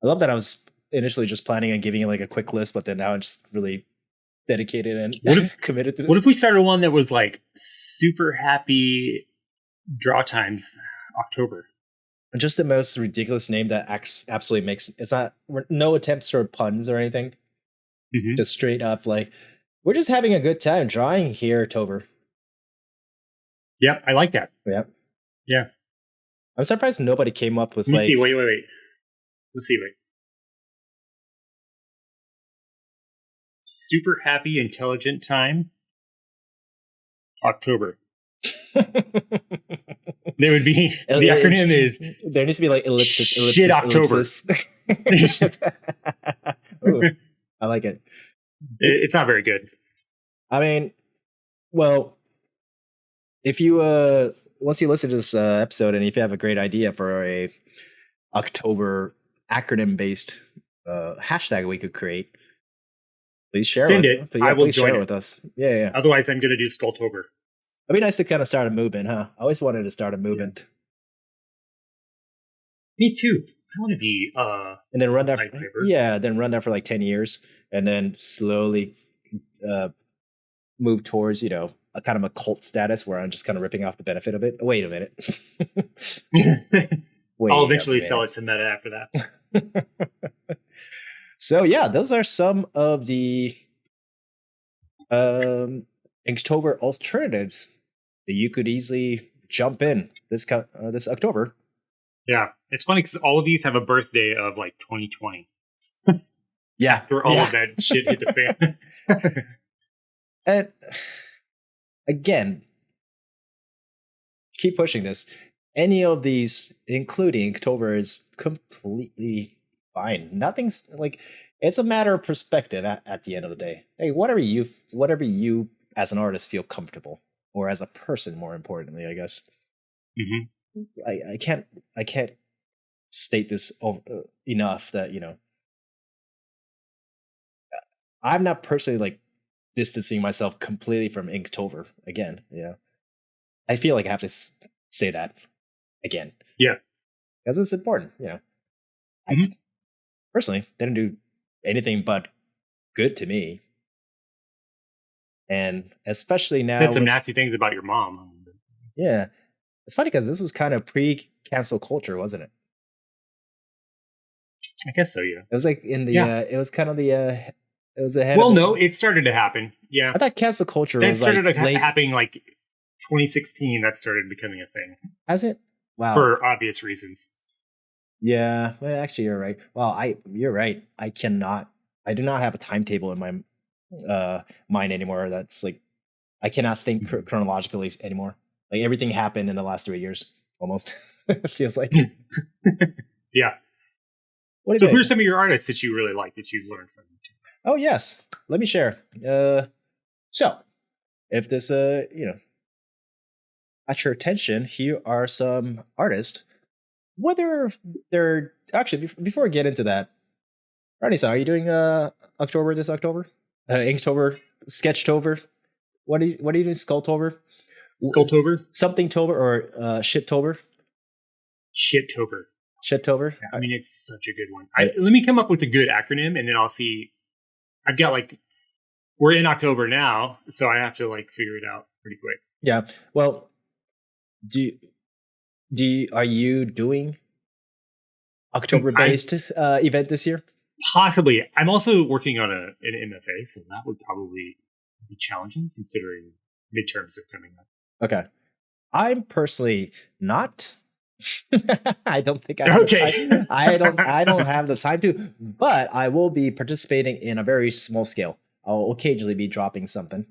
I love that I was initially just planning on giving it like a quick list, but then now I'm just really dedicated and committed to this. What if we started one that was like super happy draw times October? Just the most ridiculous name that absolutely makes it's not no attempts for puns or anything. Mm-hmm. Just straight up like we're just having a good time drawing here, Tober. Yep, I like that. Yep. Yeah. I'm surprised nobody came up with Let me see. Wait. Let's see. Super happy, intelligent time. October. There would be the acronym is. There needs to be like ellipsis. Shit, October. Ooh, I like it. It's not very good. I mean, well, if you once you listen to this episode and if you have a great idea for a October acronym based hashtag we could create, please share it. I will join it with us. Yeah. Otherwise, I'm going to do Skulltober. It'd be nice to kind of start a movement, huh? I always wanted to start a movement. Me too. I want to be and then run that run that for like 10 years and then slowly move towards, a kind of a cult status where I'm just kind of ripping off the benefit of it. Wait a minute. I'll eventually sell it to Meta after that. So yeah, those are some of the Inktober alternatives that you could easily jump in this October. Yeah, it's funny because all of these have a birthday of like 2020. Yeah, where all of that shit hit the fan. And again, keep pushing this. Any of these, including Inktober, is completely fine. Nothing's like, it's a matter of perspective at the end of the day. Hey, whatever you as an artist feel comfortable, or as a person, more importantly, I guess. Mm-hmm. I can't state this enough that, I'm not personally like distancing myself completely from Inktober again. I feel like I have to say that again. Yeah, because it's important. Mm-hmm. I personally didn't do anything but good to me, and especially now said some nasty things about your mom. Yeah, it's funny because this was kind of pre-cancel culture, wasn't it? I guess so. Yeah, it was like in the it was kind of the it was ahead. Well, no, it started to happen. Yeah, I thought cancel culture that was started like happening like 2016. That started becoming a thing. Has it? Wow. For obvious reasons. Yeah, well, actually, you're right. Well, you're right. I do not have a timetable in my mind anymore. That's like, I cannot think chronologically anymore. Like everything happened in the last 3 years, almost. It feels like. Yeah. So who are some of your artists that you really like that you've learned from? Oh yes, let me share. So if this at your attention, here are some artists. Whether they're actually before I get into that, Rodney, are you doing October this October? Inktober, Sketchtober? What are you doing? Skulltober? Something Tober or Shittober? Shittober. Shittober? Yeah, I mean, it's such a good one. Let me come up with a good acronym, and then I'll see. I've got we're in October now, so I have to figure it out pretty quick. Yeah. Well, are you doing October-based event this year? Possibly. I'm also working on an MFA, so that would probably be challenging considering midterms are coming up. Okay. I'm personally not. I don't think I. Okay. I don't have the time to, but I will be participating in a very small scale. I'll occasionally be dropping something.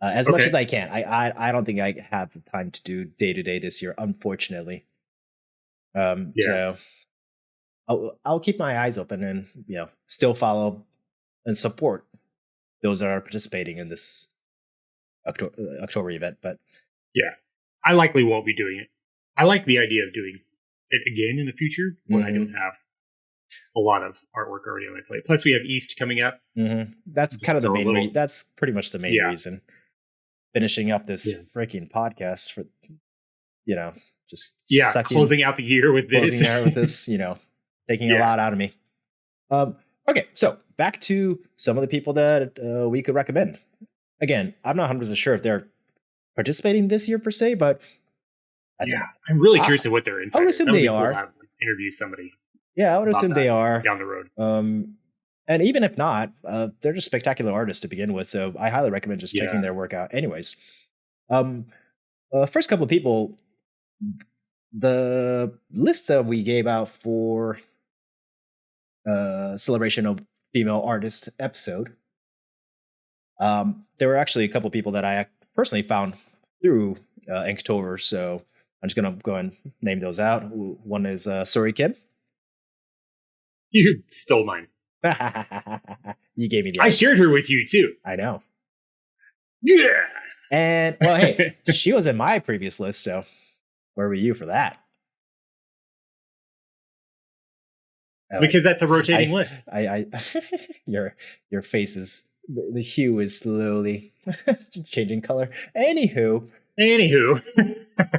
As much as I can. I don't think I have the time to do day-to-day this year, unfortunately. So I'll keep my eyes open and still follow and support those that are participating in this October event. But yeah, I likely won't be doing it. I like the idea of doing it again in the future when I don't have a lot of artwork already on my plate. Plus, we have East coming up. Mm-hmm. That's kind of the main. That's pretty much the main reason. Finishing up this freaking podcast for, just closing out the year with this. Closing out with this, taking a lot out of me. Okay, so back to some of the people that we could recommend. Again, I'm not 100% sure if they're participating this year per se, but I'm really curious of what they're in. I would assume they are. Interview somebody. Yeah, I would assume they are down the road. And even if not, they're just spectacular artists to begin with. So I highly recommend just checking their work out. Anyways, first couple of people, the list that we gave out for Celebration of Female Artist episode, there were actually a couple of people that I personally found through Inktober. So I'm just going to go and name those out. One is Suri Kim. You stole mine. You gave me the I shared her with you too. I know. Yeah. And well, hey, she was in my previous list, so where were you for that? Because that's a rotating list. Your face is the hue is slowly changing color. Anywho,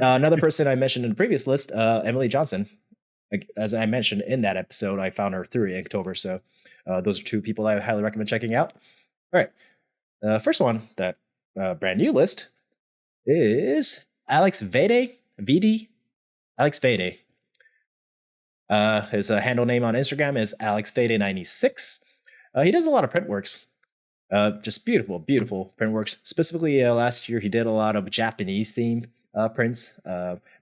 another person I mentioned in the previous list, Emily Johnson. As I mentioned in that episode, I found her through Inktober. So those are two people I highly recommend checking out. All right. First one, that brand new list, is Alex Vady. Alex Vady. His handle name on Instagram is AlexVady96. He does a lot of print works. Just beautiful, beautiful print works. Specifically, last year he did a lot of Japanese themed prints,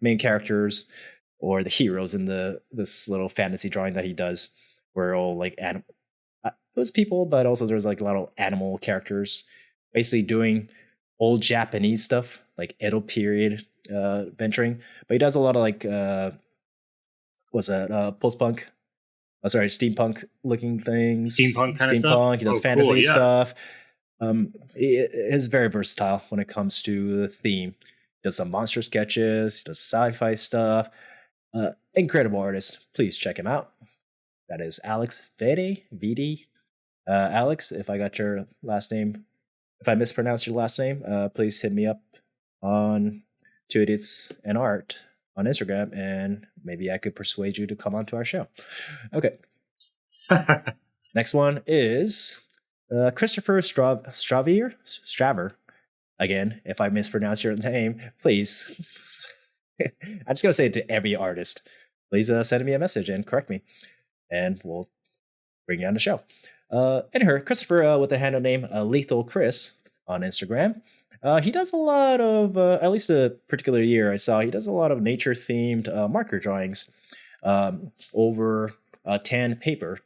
main characters, or the heroes in this little fantasy drawing that he does, where all it was people, but also there's a lot of animal characters, basically doing old Japanese stuff, like Edo period venturing. But he does a lot of like what's that? Post-punk. Sorry, steampunk looking things. Steampunk kind of stuff. He does Cool, fantasy yeah. stuff. He is very versatile when it comes to the theme. He does some monster sketches. He does sci-fi stuff. Incredible artist. Please check him out. That is Alex Vady. Alex, if I got your last name, if I mispronounced your last name, please hit me up on Two Idiots and Art on Instagram, and maybe I could persuade you to come onto our show. Okay. Next one is Christopher Straver. Again, if I mispronounce your name, please. I'm just going to say it to every artist. Please send me a message and correct me, and we'll bring you on the show. Anyhow, Christopher with the handle name Lethal Chris on Instagram. He does a lot of, at least a particular year I saw, he does a lot of nature-themed marker drawings over tan paper,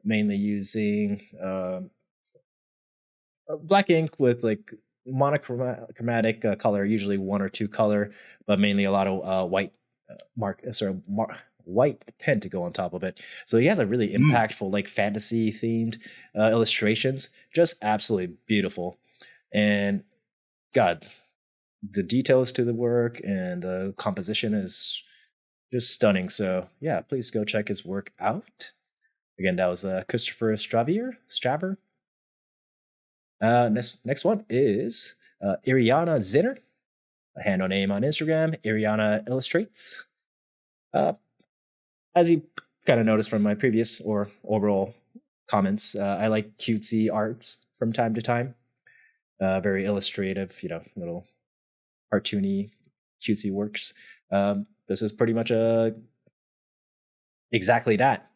mainly using black ink with like monochromatic color, usually one or two color, but mainly a lot of white white pen to go on top of it. So he has a really impactful, like fantasy themed illustrations, just absolutely beautiful. And God, the details to the work and the composition is just stunning. So yeah, please go check his work out. Again, that was Christopher Straver. Next one is Ariana Zinner, a handle name on Instagram, Ariana Illustrates. As you kind of noticed from my previous or overall comments, I like cutesy arts from time to time. Very illustrative, little cartoony, cutesy works. This is pretty much exactly that.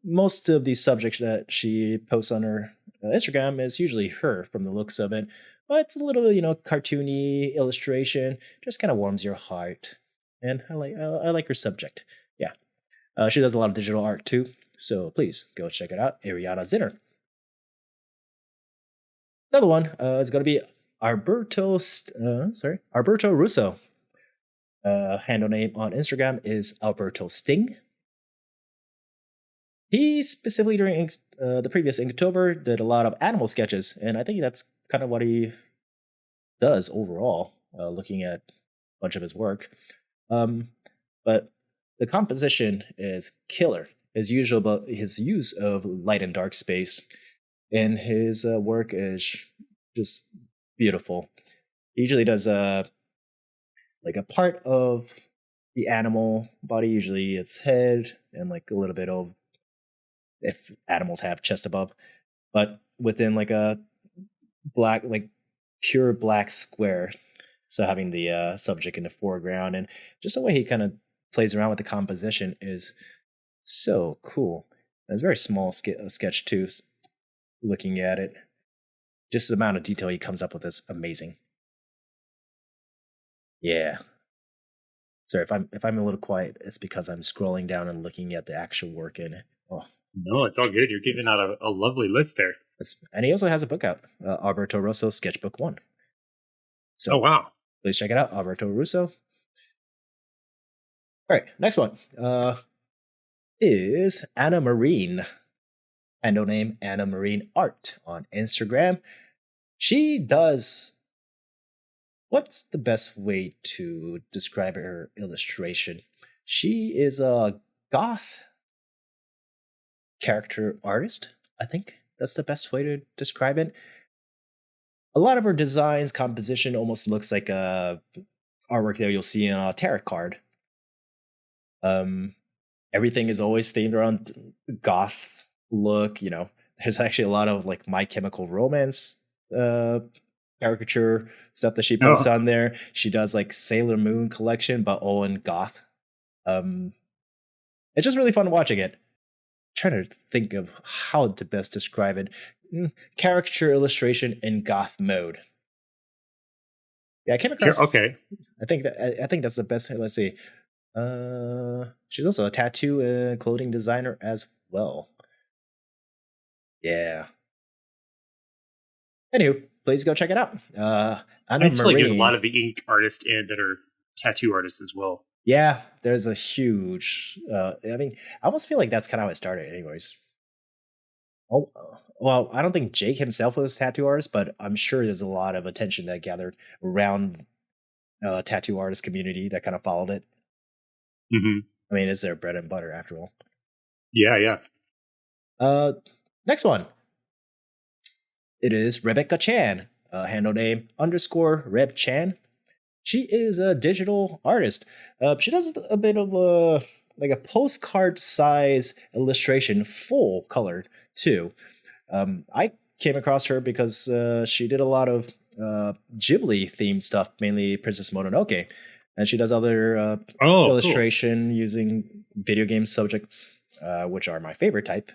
Most of these subjects that she posts on her Instagram is usually her from the looks of it, but it's a little, cartoony illustration, just kind of warms your heart. And I like her subject. Yeah. She does a lot of digital art too, so please go check it out, Ariana Zinner. Another one is going to be Alberto Russo. Handle name on Instagram is Alberto Sting. He specifically during the previous Inktober did a lot of animal sketches, and I think that's kind of what he does overall, looking at a bunch of his work. But the composition is killer. His use of light and dark space in his work is just beautiful. He usually does like a part of the animal body, usually its head, and like a little bit of, if animals have chest above, but within like a black, like pure black square. So having the subject in the foreground, and just the way he kind of plays around with the composition is so cool. And it's a very small sketch too. Looking at it, just the amount of detail he comes up with is amazing. Yeah. Sorry if I'm a little quiet. It's because I'm scrolling down and looking at the actual work in it. Oh no, it's all good. You're giving out a lovely list there. And he also has a book out, Alberto Russo Sketchbook 1. So, oh wow! Please check it out, Alberto Russo. All right, next one is Anna Marine. Handle name Anna Marine Art on Instagram. She does. What's the best way to describe her illustration? She is a goth character artist. I think that's the best way to describe it. A lot of her designs, composition almost looks like a artwork that you'll see in a tarot card. Everything is always themed around goth look. There's actually a lot of like My Chemical Romance caricature stuff that she posts on there. She does like Sailor Moon collection, but all in goth. It's just really fun watching it. Trying to think of how to best describe it. Caricature illustration in goth mode. Yeah, I came across. Okay. I think that's the best. Let's see. She's also a tattoo and clothing designer as well. Yeah. Anywho, please go check it out. Anna I feel like there's a Marie. lot of the ink artists in that are tattoo artists as well. Yeah, there's a huge. I mean, I almost feel like that's kind of how it started, anyways. Oh, well, I don't think Jake himself was a tattoo artist, but I'm sure there's a lot of attention that gathered around tattoo artist community that kind of followed it. Mm-hmm. I mean, it's their bread and butter after all. Yeah. Next one. It is Rebecca Chan, handle name _Reb Chan. She is a digital artist. She does a bit of a postcard size illustration, full colored too. I came across her because she did a lot of Ghibli themed stuff, mainly Princess Mononoke, and she does other illustration using video game subjects, which are my favorite type.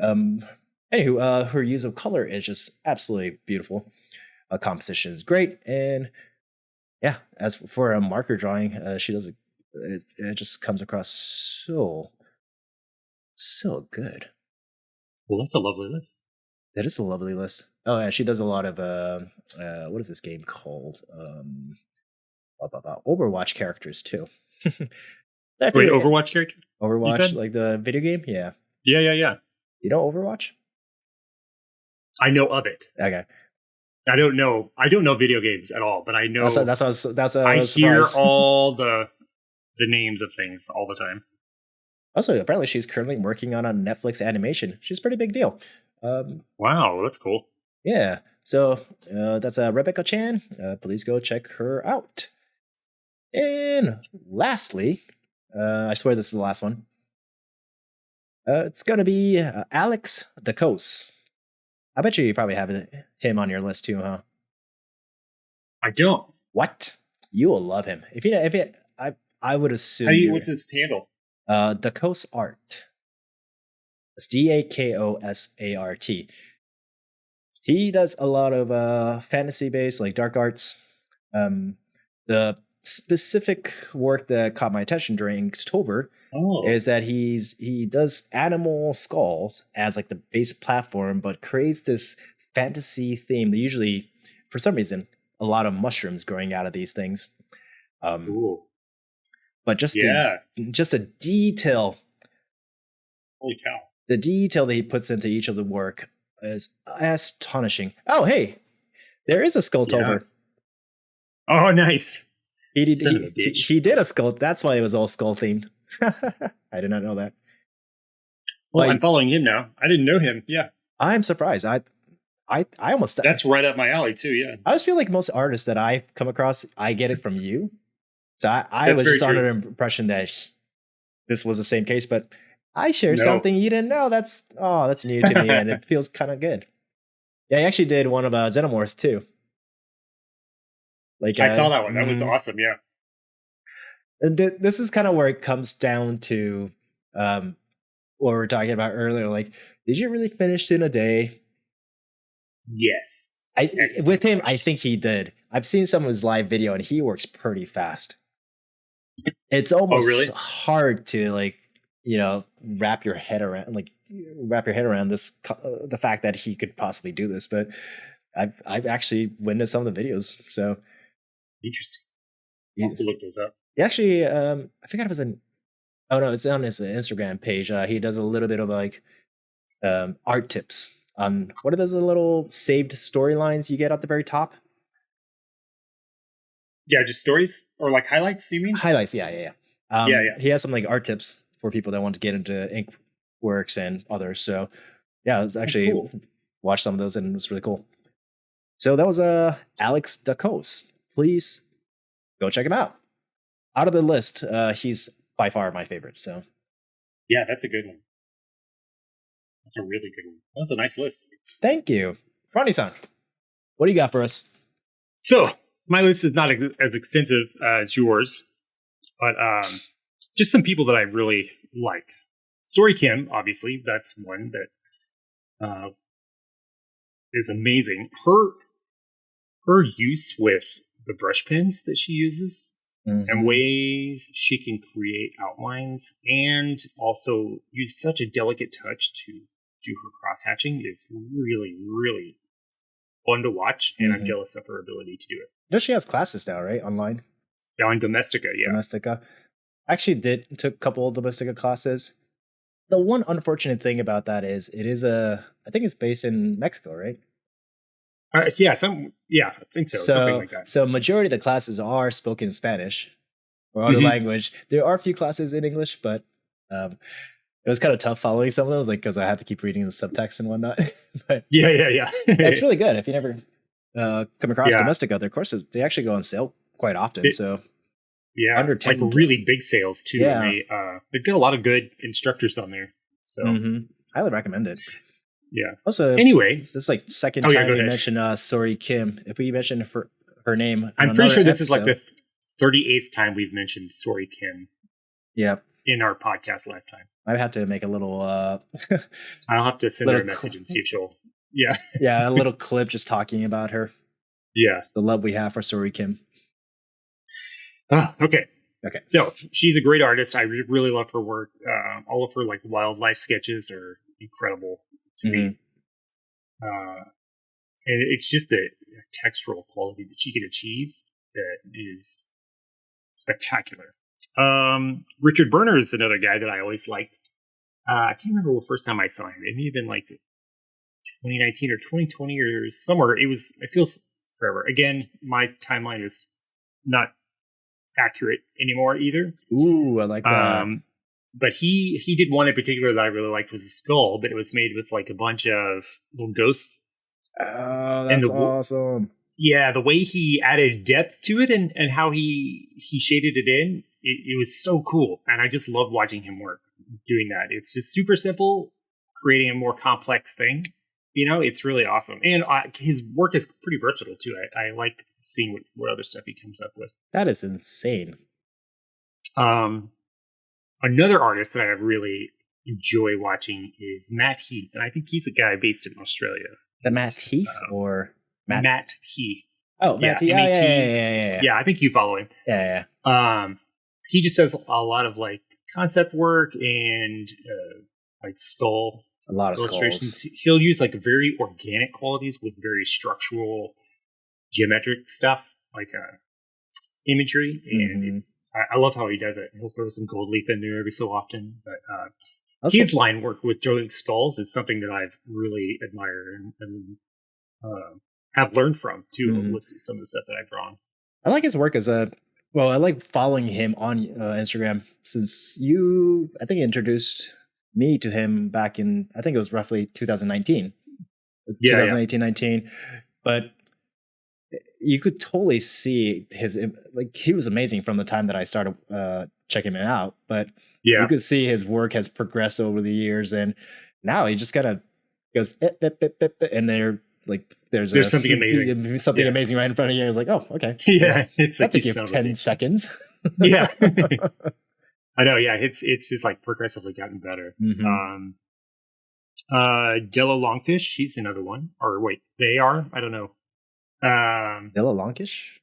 Anywho, her use of color is just absolutely beautiful. Composition is great, and yeah, as for a marker drawing, she does it just comes across so good. Well, that's a lovely list. That is a lovely list. Oh yeah, she does a lot of what is this game called? Overwatch characters too. Wait, Overwatch character? Overwatch, like the video game? Yeah. Yeah. You know Overwatch? I know of it. Okay. I don't know video games at all, but I know. I hear all the names of things all the time. Also, apparently she's currently working on a Netflix animation. She's a pretty big deal. Wow, that's cool. Yeah. So that's Rebecca Chan. Please go check her out. And lastly, I swear this is the last one. It's going to be Alex DeCose. I bet you probably have him on your list too, huh? I don't. What? You will love him. I would assume. What's his handle? DeCose Art. It's DAKOSART. He does a lot of fantasy-based, like dark arts. The specific work that caught my attention during Inktober is that he does animal skulls as like the base platform, but creates this fantasy theme. They usually, for some reason, a lot of mushrooms growing out of these things. But just the detail. Holy cow! The detail that he puts into each of the work is astonishing. Oh, hey, there is a Skulltober. Yeah. Oh, nice. He did a skull. That's why it was all skull themed. I did not know that. Well, I'm following him now. I didn't know him. Yeah, I'm surprised. I almost. That's right up my alley too. Yeah. I just feel like most artists that I come across, I get it from you. So I was just under the impression that this was the same case, but I shared something you didn't know. That's new to me, and it feels kind of good. Yeah, I actually did one of Xenomorphs too. Like I saw that one. That was awesome. Yeah. This is kind of where it comes down to what we were talking about earlier. Like, did you really finish in a day? Yes. With him, I think he did. I've seen some of his live video, and he works pretty fast. It's almost hard to wrap your head around this, the fact that he could possibly do this. But I've actually witnessed some of the videos. So interesting. I'll have to look those up. He actually, I forgot it was it's on his Instagram page. He does a little bit of art tips on what are those little saved storylines you get at the very top? Yeah, just stories or like highlights, you mean? Highlights, yeah. He has some like art tips for people that want to get into ink works and others. So yeah, it's actually watched some of those and it was really cool. So that was Alex DeCose. Please go check him out. Out of the list, he's by far my favorite. So yeah, that's a good one. That's a really good one. That's a nice list. Thank you. Rodney-san, what do you got for us? So my list is not as extensive as yours, but just some people that I really like. Sori Kim, obviously, that's one that is amazing. Her use with the brush pens that she uses and ways she can create outlines and also use such a delicate touch to do her cross hatching is really, really fun to watch, and I'm jealous of her ability to do it. You know, she has classes now, right? Online. Yeah, on Domestika, yeah. Domestika. Actually took a couple of Domestika classes. The one unfortunate thing about that is I think it's based in Mexico, right? I think so. Something like that. So majority of the classes are spoken in Spanish or other language. There are a few classes in English, but it was kind of tough following some of those, like because I had to keep reading the subtext and whatnot. But yeah. It's really good. If you never come across Domestika, their courses they actually go on sale quite often. Under 10, like really big sales too. Yeah. And they've got a lot of good instructors on there. So highly recommend it. Yeah. Also, anyway, this is like second time we mentioned Sori Kim. If we mention her name, I'm pretty sure this is like the 38th time we've mentioned Sori Kim. Yeah. In our podcast lifetime. I have to make a little. I'll have to send her a message and see if she'll. Yeah. Yeah, a little clip just talking about her. Yeah. The love we have for Sori Kim. Okay. So she's a great artist. I really love her work. All of her like wildlife sketches are incredible to me. And it's just the textural quality that she can achieve that is spectacular. Richard Berner is another guy that I always liked. I can't remember the first time I saw him. It may have been like 2019 or 2020 or somewhere. It feels forever. Again, my timeline is not accurate anymore either. Ooh, I like that. But he did one in particular that I really liked was a skull, but it was made with like a bunch of little ghosts. Oh, that's awesome. Yeah, the way he added depth to it and how he shaded it in, it was so cool. And I just love watching him work doing that. It's just super simple, creating a more complex thing. You know, it's really awesome. And his work is pretty versatile too. I like seeing what other stuff he comes up with. That is insane. Another artist that I really enjoy watching is Matt Heath. And I think he's a guy based in Australia. The Matt Heath or Matt Heath. Oh, Matt Heath. Yeah. Yeah, I think you follow him. Yeah. He just does a lot of like concept work and like skull. A lot of illustrations. Skulls. He'll use like very organic qualities with very structural, geometric stuff, like imagery. And I love how he does it. He'll throw some gold leaf in there every so often. But his line work with drawing skulls is something that I've really admired and have learned from too with some of the stuff that I've drawn. I like his work as I like following him on Instagram since I think, introduced me to him back in, I think it was roughly 2019. 2018-19. But you could totally see he was amazing from the time that I started checking him out. But you could see his work has progressed over the years. And now he just kind of goes, and there's something amazing. Amazing right in front of you. I was like, oh, okay. Yeah. It's that took you 10 seconds. Yeah. I know, yeah, it's just like progressively gotten better. Della Longfish, she's another one. Or wait, they are? I don't know. Della Longfish?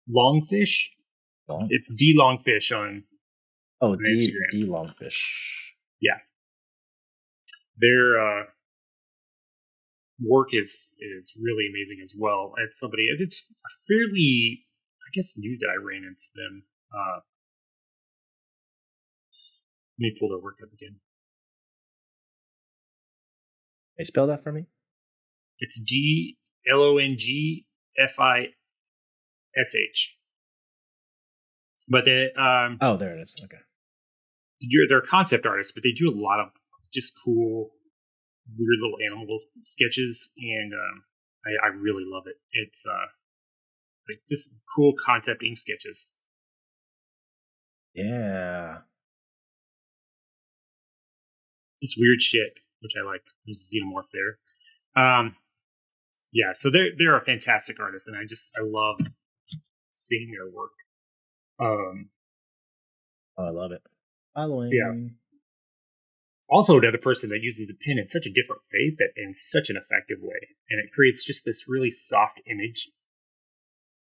Longfish? It's D Longfish on Instagram. D Longfish. Yeah. Their work is really amazing as well. It's fairly, I guess, new that I ran into them. Let me pull their work up again. Can you spell that for me? It's DLONGFISH. But they there it is. Okay. They're concept artists, but they do a lot of just cool, weird little animal sketches, and I really love it. It's like just cool concept ink sketches. Yeah. Just weird shit, which I like. There's a Xenomorph there. Yeah, so they're a fantastic artist, and I love seeing their work. I love it. Following. Yeah. Also, another person that uses a pen in such a different way, but in such an effective way, and it creates just this really soft image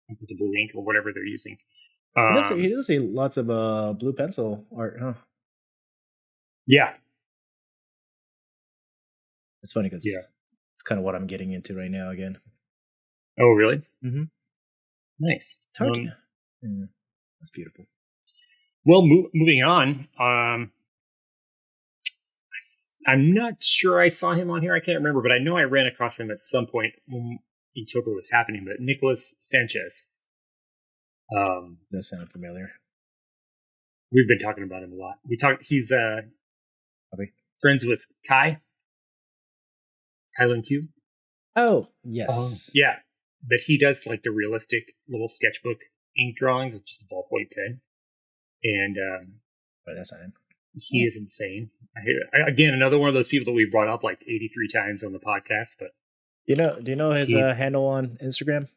with the blue ink or whatever they're using. He does see lots of blue pencil art, huh? Yeah. It's funny because it's kind of what I'm getting into right now again. Oh, really? Mm-hmm. Nice. It's hard to... That's beautiful. Well, moving on. I'm not sure I saw him on here. I can't remember, but I know I ran across him at some point when Inktober was happening. But Nicholas Sanchez. Does sound familiar. We've been talking about him a lot. He's friends with Kai Halen Q. Oh, yes. Yeah. But he does like the realistic little sketchbook ink drawings with just a ballpoint pen. And but that's not him. He is insane. Again, another one of those people that we brought up like 83 times on the podcast. But do you know his handle on Instagram?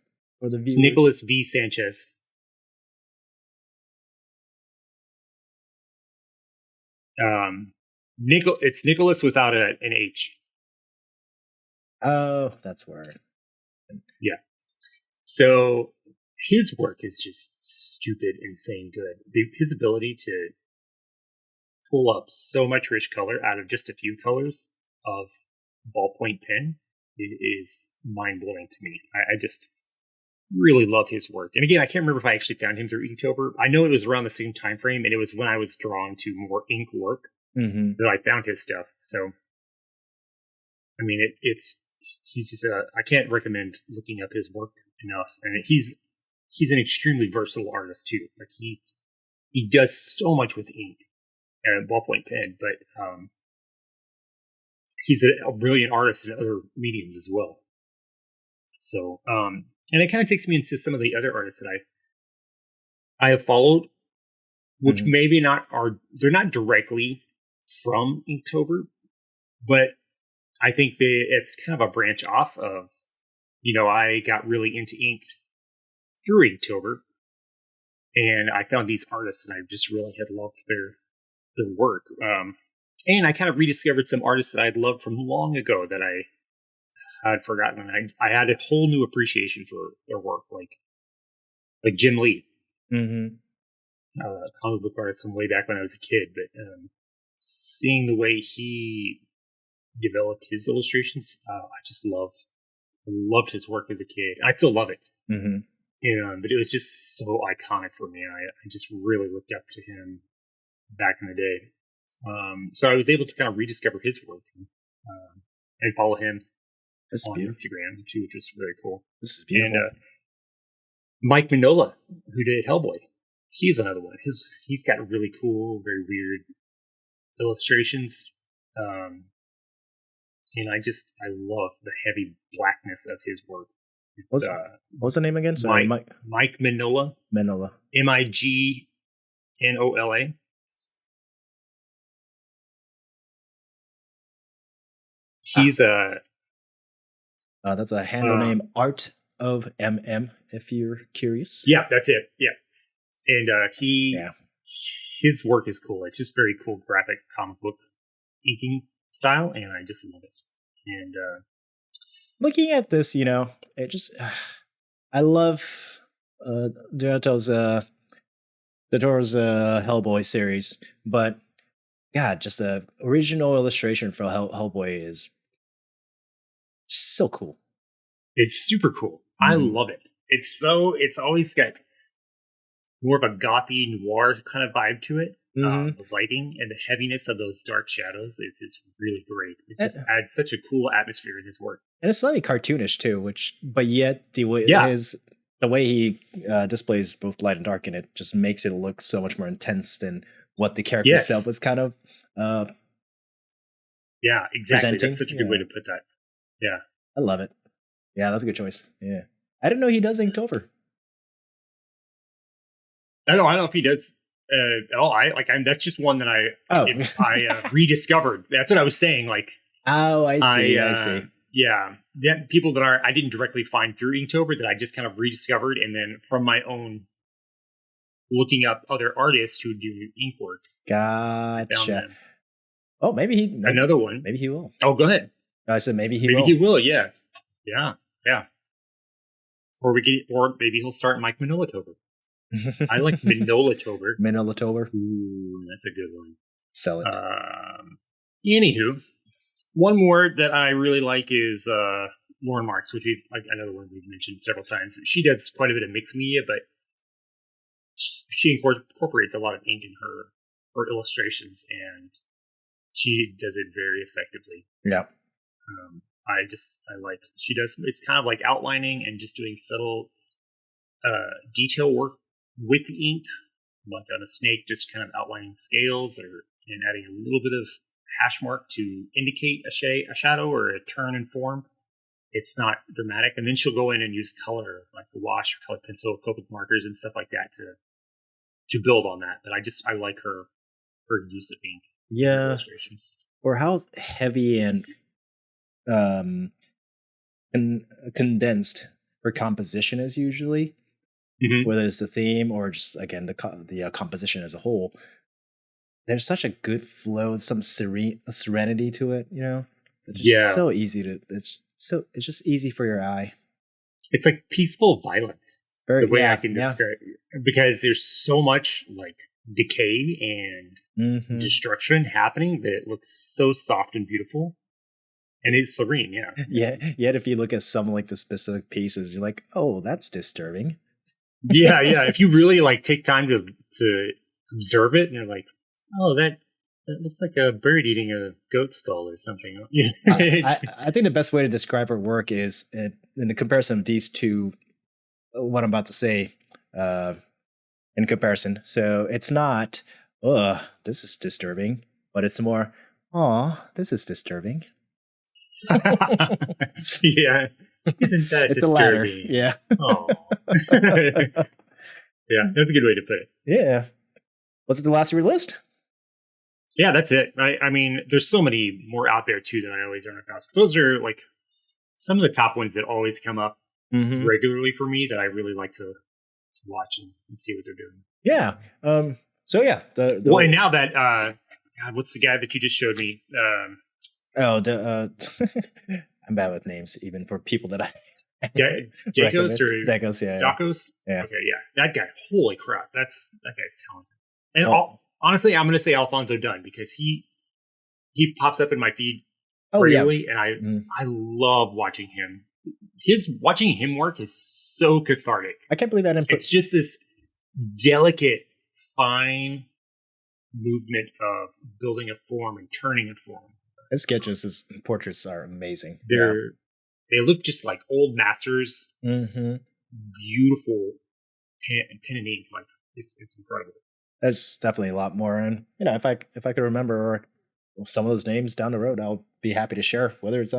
Or the it's Nicholas V. Sanchez. It's Nicholas without an H. Oh, that's where. Yeah. So his work is just stupid, insane good. His ability to pull up so much rich color out of just a few colors of ballpoint pen is mind-blowing to me. I just really love his work. And again, I can't remember if I actually found him through Inktober. I know it was around the same time frame, and it was when I was drawn to more ink work that I found his stuff. So, I mean, he's just I can't recommend looking up his work enough. And he's an extremely versatile artist too. Like he does so much with ink and ballpoint pen, but he's a brilliant artist in other mediums as well. So, and it kind of takes me into some of the other artists that I have followed, which maybe they're not directly from Inktober, but I think it's kind of a branch off of, I got really into ink through Inktober, and I found these artists, and I just really had loved their work. And I kind of rediscovered some artists that I'd loved from long ago that I had forgotten, and I had a whole new appreciation for their work, like Jim Lee, comic book artist from way back when I was a kid. But seeing the way he developed his illustrations, I just loved his work as a kid. I still love it. But it was just so iconic for me. I just really looked up to him back in the day. So I was able to kind of rediscover his work and follow him on Instagram too, which was really cool. This is beautiful. And Mike Mignola, who did Hellboy, he's another one. He's got really cool, very weird illustrations. And I love the heavy blackness of his work. What's the name again? Sorry, Mike Mignola. Mignola. Mignola. He's that's a handle name, Art of MM, if you're curious. Yeah, that's it. Yeah. And his work is cool. It's just very cool graphic comic book inking style, and I just love it. And looking at this, it just I love Del Toro's Hellboy series, but God, just the original illustration for Hellboy is so cool. It's super cool. I love it. It's always got more of a gothy noir kind of vibe to it. The lighting and the heaviness of those dark shadows, it's just really great. It just adds such a cool atmosphere in his work. And it's slightly cartoonish too, but yet the way he displays both light and dark in it just makes it look so much more intense than what the character itself was kind of yeah, exactly. Presenting. That's such a good way to put that. Yeah. I love it. Yeah, that's a good choice. Yeah. I didn't know he does Inktober. I don't know if he does at all. That's just one that I rediscovered. That's what I was saying. Like, oh, I see. Yeah, people that I didn't directly find through Inktober that I just kind of rediscovered, and then from my own looking up other artists who do ink work. Gotcha. Oh, maybe another one. Maybe he will. Oh, go ahead. I said maybe he will. Yeah. Or maybe he'll start Mike Mignola-tober. I like Mignola-tober. Mignola-tober. Ooh, that's a good one. Sell it. Anywho, one more that I really like is Lauren Marks, which another one we've mentioned several times. She does quite a bit of mixed media, but she incorporates a lot of ink in her illustrations, and she does it very effectively. Yeah. I like she does. It's kind of like outlining and just doing subtle detail work with the ink, like on a snake, just kind of outlining scales and adding a little bit of hash mark to indicate a shadow or a turn in form. It's not dramatic. And then she'll go in and use color, like the wash, color pencil, Copic markers, and stuff like that to build on that. But I like her use of ink. Yeah. Illustrations. Or how heavy and condensed her composition is usually, whether it's the theme or just again the composition as a whole. There's such a good flow, some serenity to it, you know. It's just so easy to. It's just easy for your eye. It's like peaceful violence, the way I can describe it, because there's so much like decay and destruction happening that it looks so soft and beautiful. And it's serene, yeah. Yet if you look at some like the specific pieces, you're like, oh, that's disturbing. Yeah. If you really like take time to observe it, and you're like, oh, that looks like a bird eating a goat skull or something. I think the best way to describe her work is in the comparison of these two, what I'm about to say, in comparison. So it's not, this is disturbing, but it's more, this is disturbing. Yeah, isn't that it's disturbing? Yeah. Oh. Yeah, that's a good way to put it. Yeah. Was it the last of your list? Yeah, that's it. I mean, there's so many more out there too that I always run across. Those are like some of the top ones that always come up regularly for me that I really like to watch and see what they're doing. Yeah. So yeah. Well, and now that God, what's the guy that you just showed me? I'm bad with names, even for people that I Dacos or Dacos, yeah. Dacos? Yeah. Okay, yeah. That guy, holy crap, that guy's talented. And honestly, I'm going to say Alfonso Dunn because he pops up in my feed regularly, and I love watching him. Watching him work is so cathartic. I can't believe I didn't. It's just this delicate, fine movement of building a form and turning a form. His sketches, his portraits are amazing. They look just like old masters. Beautiful pen and ink, like it's incredible. There's definitely a lot more, and if I could remember some of those names down the road, I'll be happy to share. Whether it's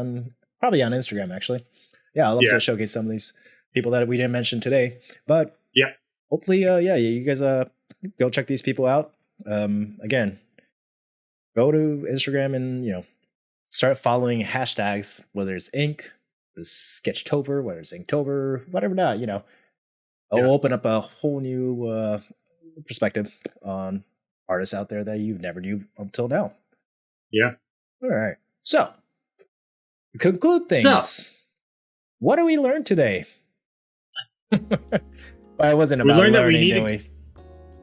probably on Instagram, actually. Yeah, I'd love to showcase some of these people that we didn't mention today. But hopefully, you guys go check these people out. Again, go to Instagram and start following hashtags, whether it's ink, whether it's Sketchtober, whether it's Inktober, whatever not. It'll open up a whole new perspective on artists out there that you never knew until now. Yeah. All right. So, to conclude things, what did we learn today? Well, it wasn't about learned learning, that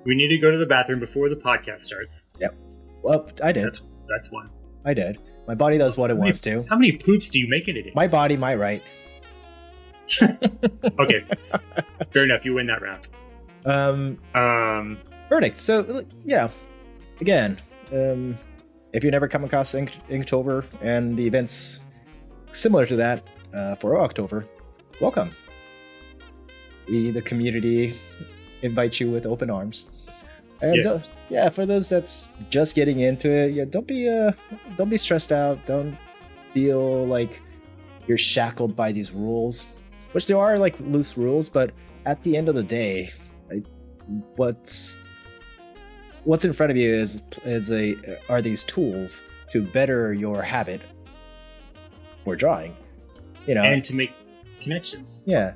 we need to go to the bathroom before the podcast starts. Yep. Well, I did. That's one. I did. My body does what it wants to. How many poops do you make in a day? My body, my right. Okay. Fair enough. You win that round. Verdict. So, again, if you never come across Inktober and the events similar to that for October, welcome. We, the community, invite you with open arms. And for those that's just getting into it, don't be stressed out. Don't feel like you're shackled by these rules, which there are like loose rules, but at the end of the day, what's in front of you are these tools to better your habit for drawing, and to make connections. Yeah.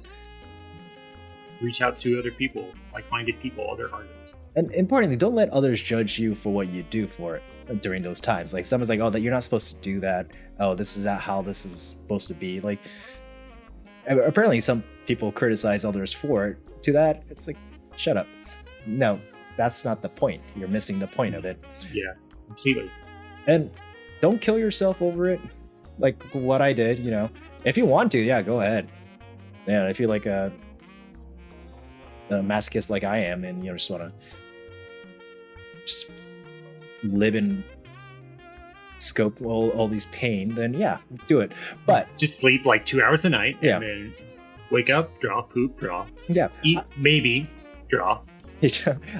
Reach out to other people, like-minded people, other artists. And importantly, don't let others judge you for what you do for it during those times. Like someone's like, oh, that you're not supposed to do that. Oh, this is not how this is supposed to be. Like, apparently some people criticize others for it. To that, it's like, shut up. No, that's not the point. You're missing the point of it. Yeah, completely. And don't kill yourself over it. Like what I did, If you want to, yeah, go ahead. Yeah, if you're like a masochist like I am, and you just want to just live in scope all these pain, then yeah, do it. But just sleep like 2 hours a night, yeah, and then wake up, draw, poop, draw, yeah, eat, maybe draw.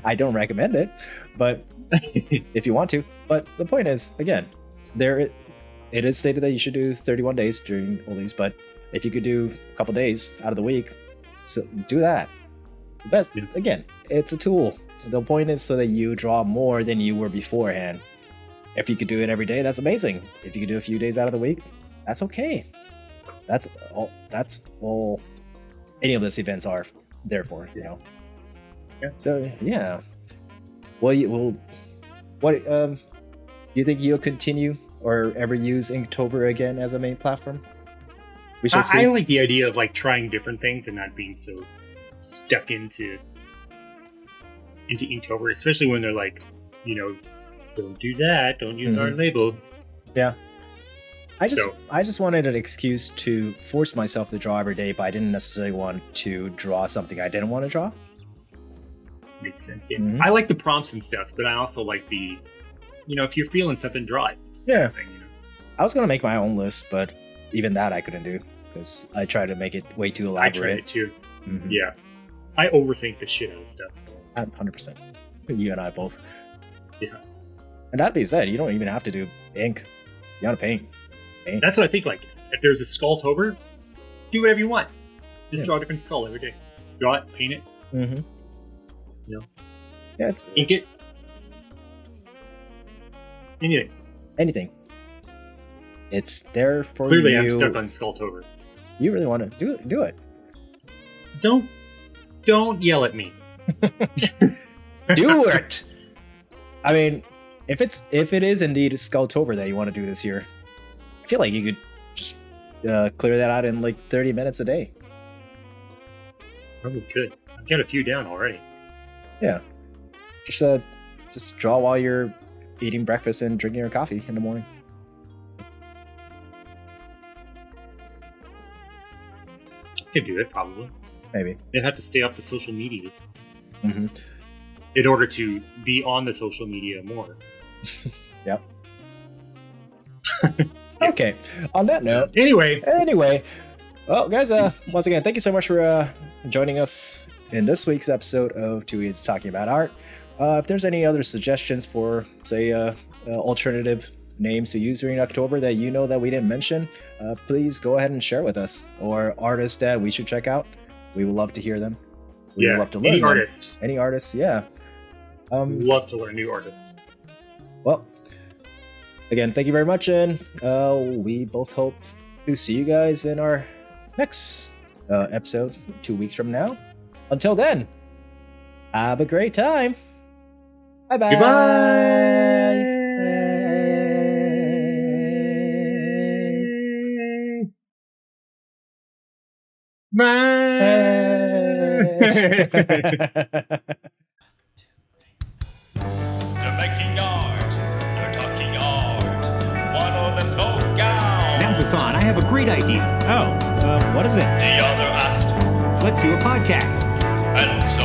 I don't recommend it, but if you want to. But the point is, again, it is stated that you should do 31 days during all these, but if you could do a couple days out of the week, so do that. The best, again, it's a tool. The point is so that you draw more than you were beforehand. If you could do it every day, that's amazing. If you could do a few days out of the week, that's okay. That's all any of these events are there for, you know. Yeah. So yeah. Well, you think you'll continue or ever use Inktober again as a main platform? We shall see. I like the idea of like trying different things and not being so stuck into Inktober, especially when they're like, you know, don't do that, don't use our label. Yeah. I just wanted an excuse to force myself to draw every day, but I didn't necessarily want to draw something I didn't want to draw. Makes sense, yeah. I like the prompts and stuff, but I also like the, you know, if you're feeling something, draw it. Yeah. Thing, you know? I was going to make my own list, but even that I couldn't do because I tried to make it way too elaborate. I tried it too. Yeah. I overthink the shit out of stuff, so. 100%. You and I both. Yeah. And that being said, you don't even have to do ink. You want to paint. That's what I think. Like, if there's a Skulltober, do whatever you want. Just draw a different skull every day. Draw it, paint it. You know? Yeah, it's ink it. Anything. It's there for Clearly, you. I'm stuck on Skulltober. You really want to do it. Don't yell at me. Do it. I mean, if it is indeed Skulltober that you want to do this year, I feel like you could just clear that out in like 30 minutes a day. Probably could. I've got a few down already. Yeah. Just draw while you're eating breakfast and drinking your coffee in the morning. I could do it, probably. Maybe. They'd have to stay off the social medias. In order to be on the social media more. Yep. Okay. On that note. Anyway. Well, guys, once again, thank you so much for joining us in this week's episode of Two Idiots Talking About Art. If there's any other suggestions for, say, alternative names to use during October that you know that we didn't mention, please go ahead and share with us. Or artists that we should check out. We would love to hear them. We would love to learn any them. artist. Any artists, yeah. Love to learn new artists. Well, again, thank you very much, and we both hope to see you guys in our next episode 2 weeks from now. Until then, have a great time. Bye-bye. Goodbye. They're making art. They're talking art. One of them's so gown. Now's what's on. I have a great idea. Oh, what is it? The other asked, Let's do a podcast. and so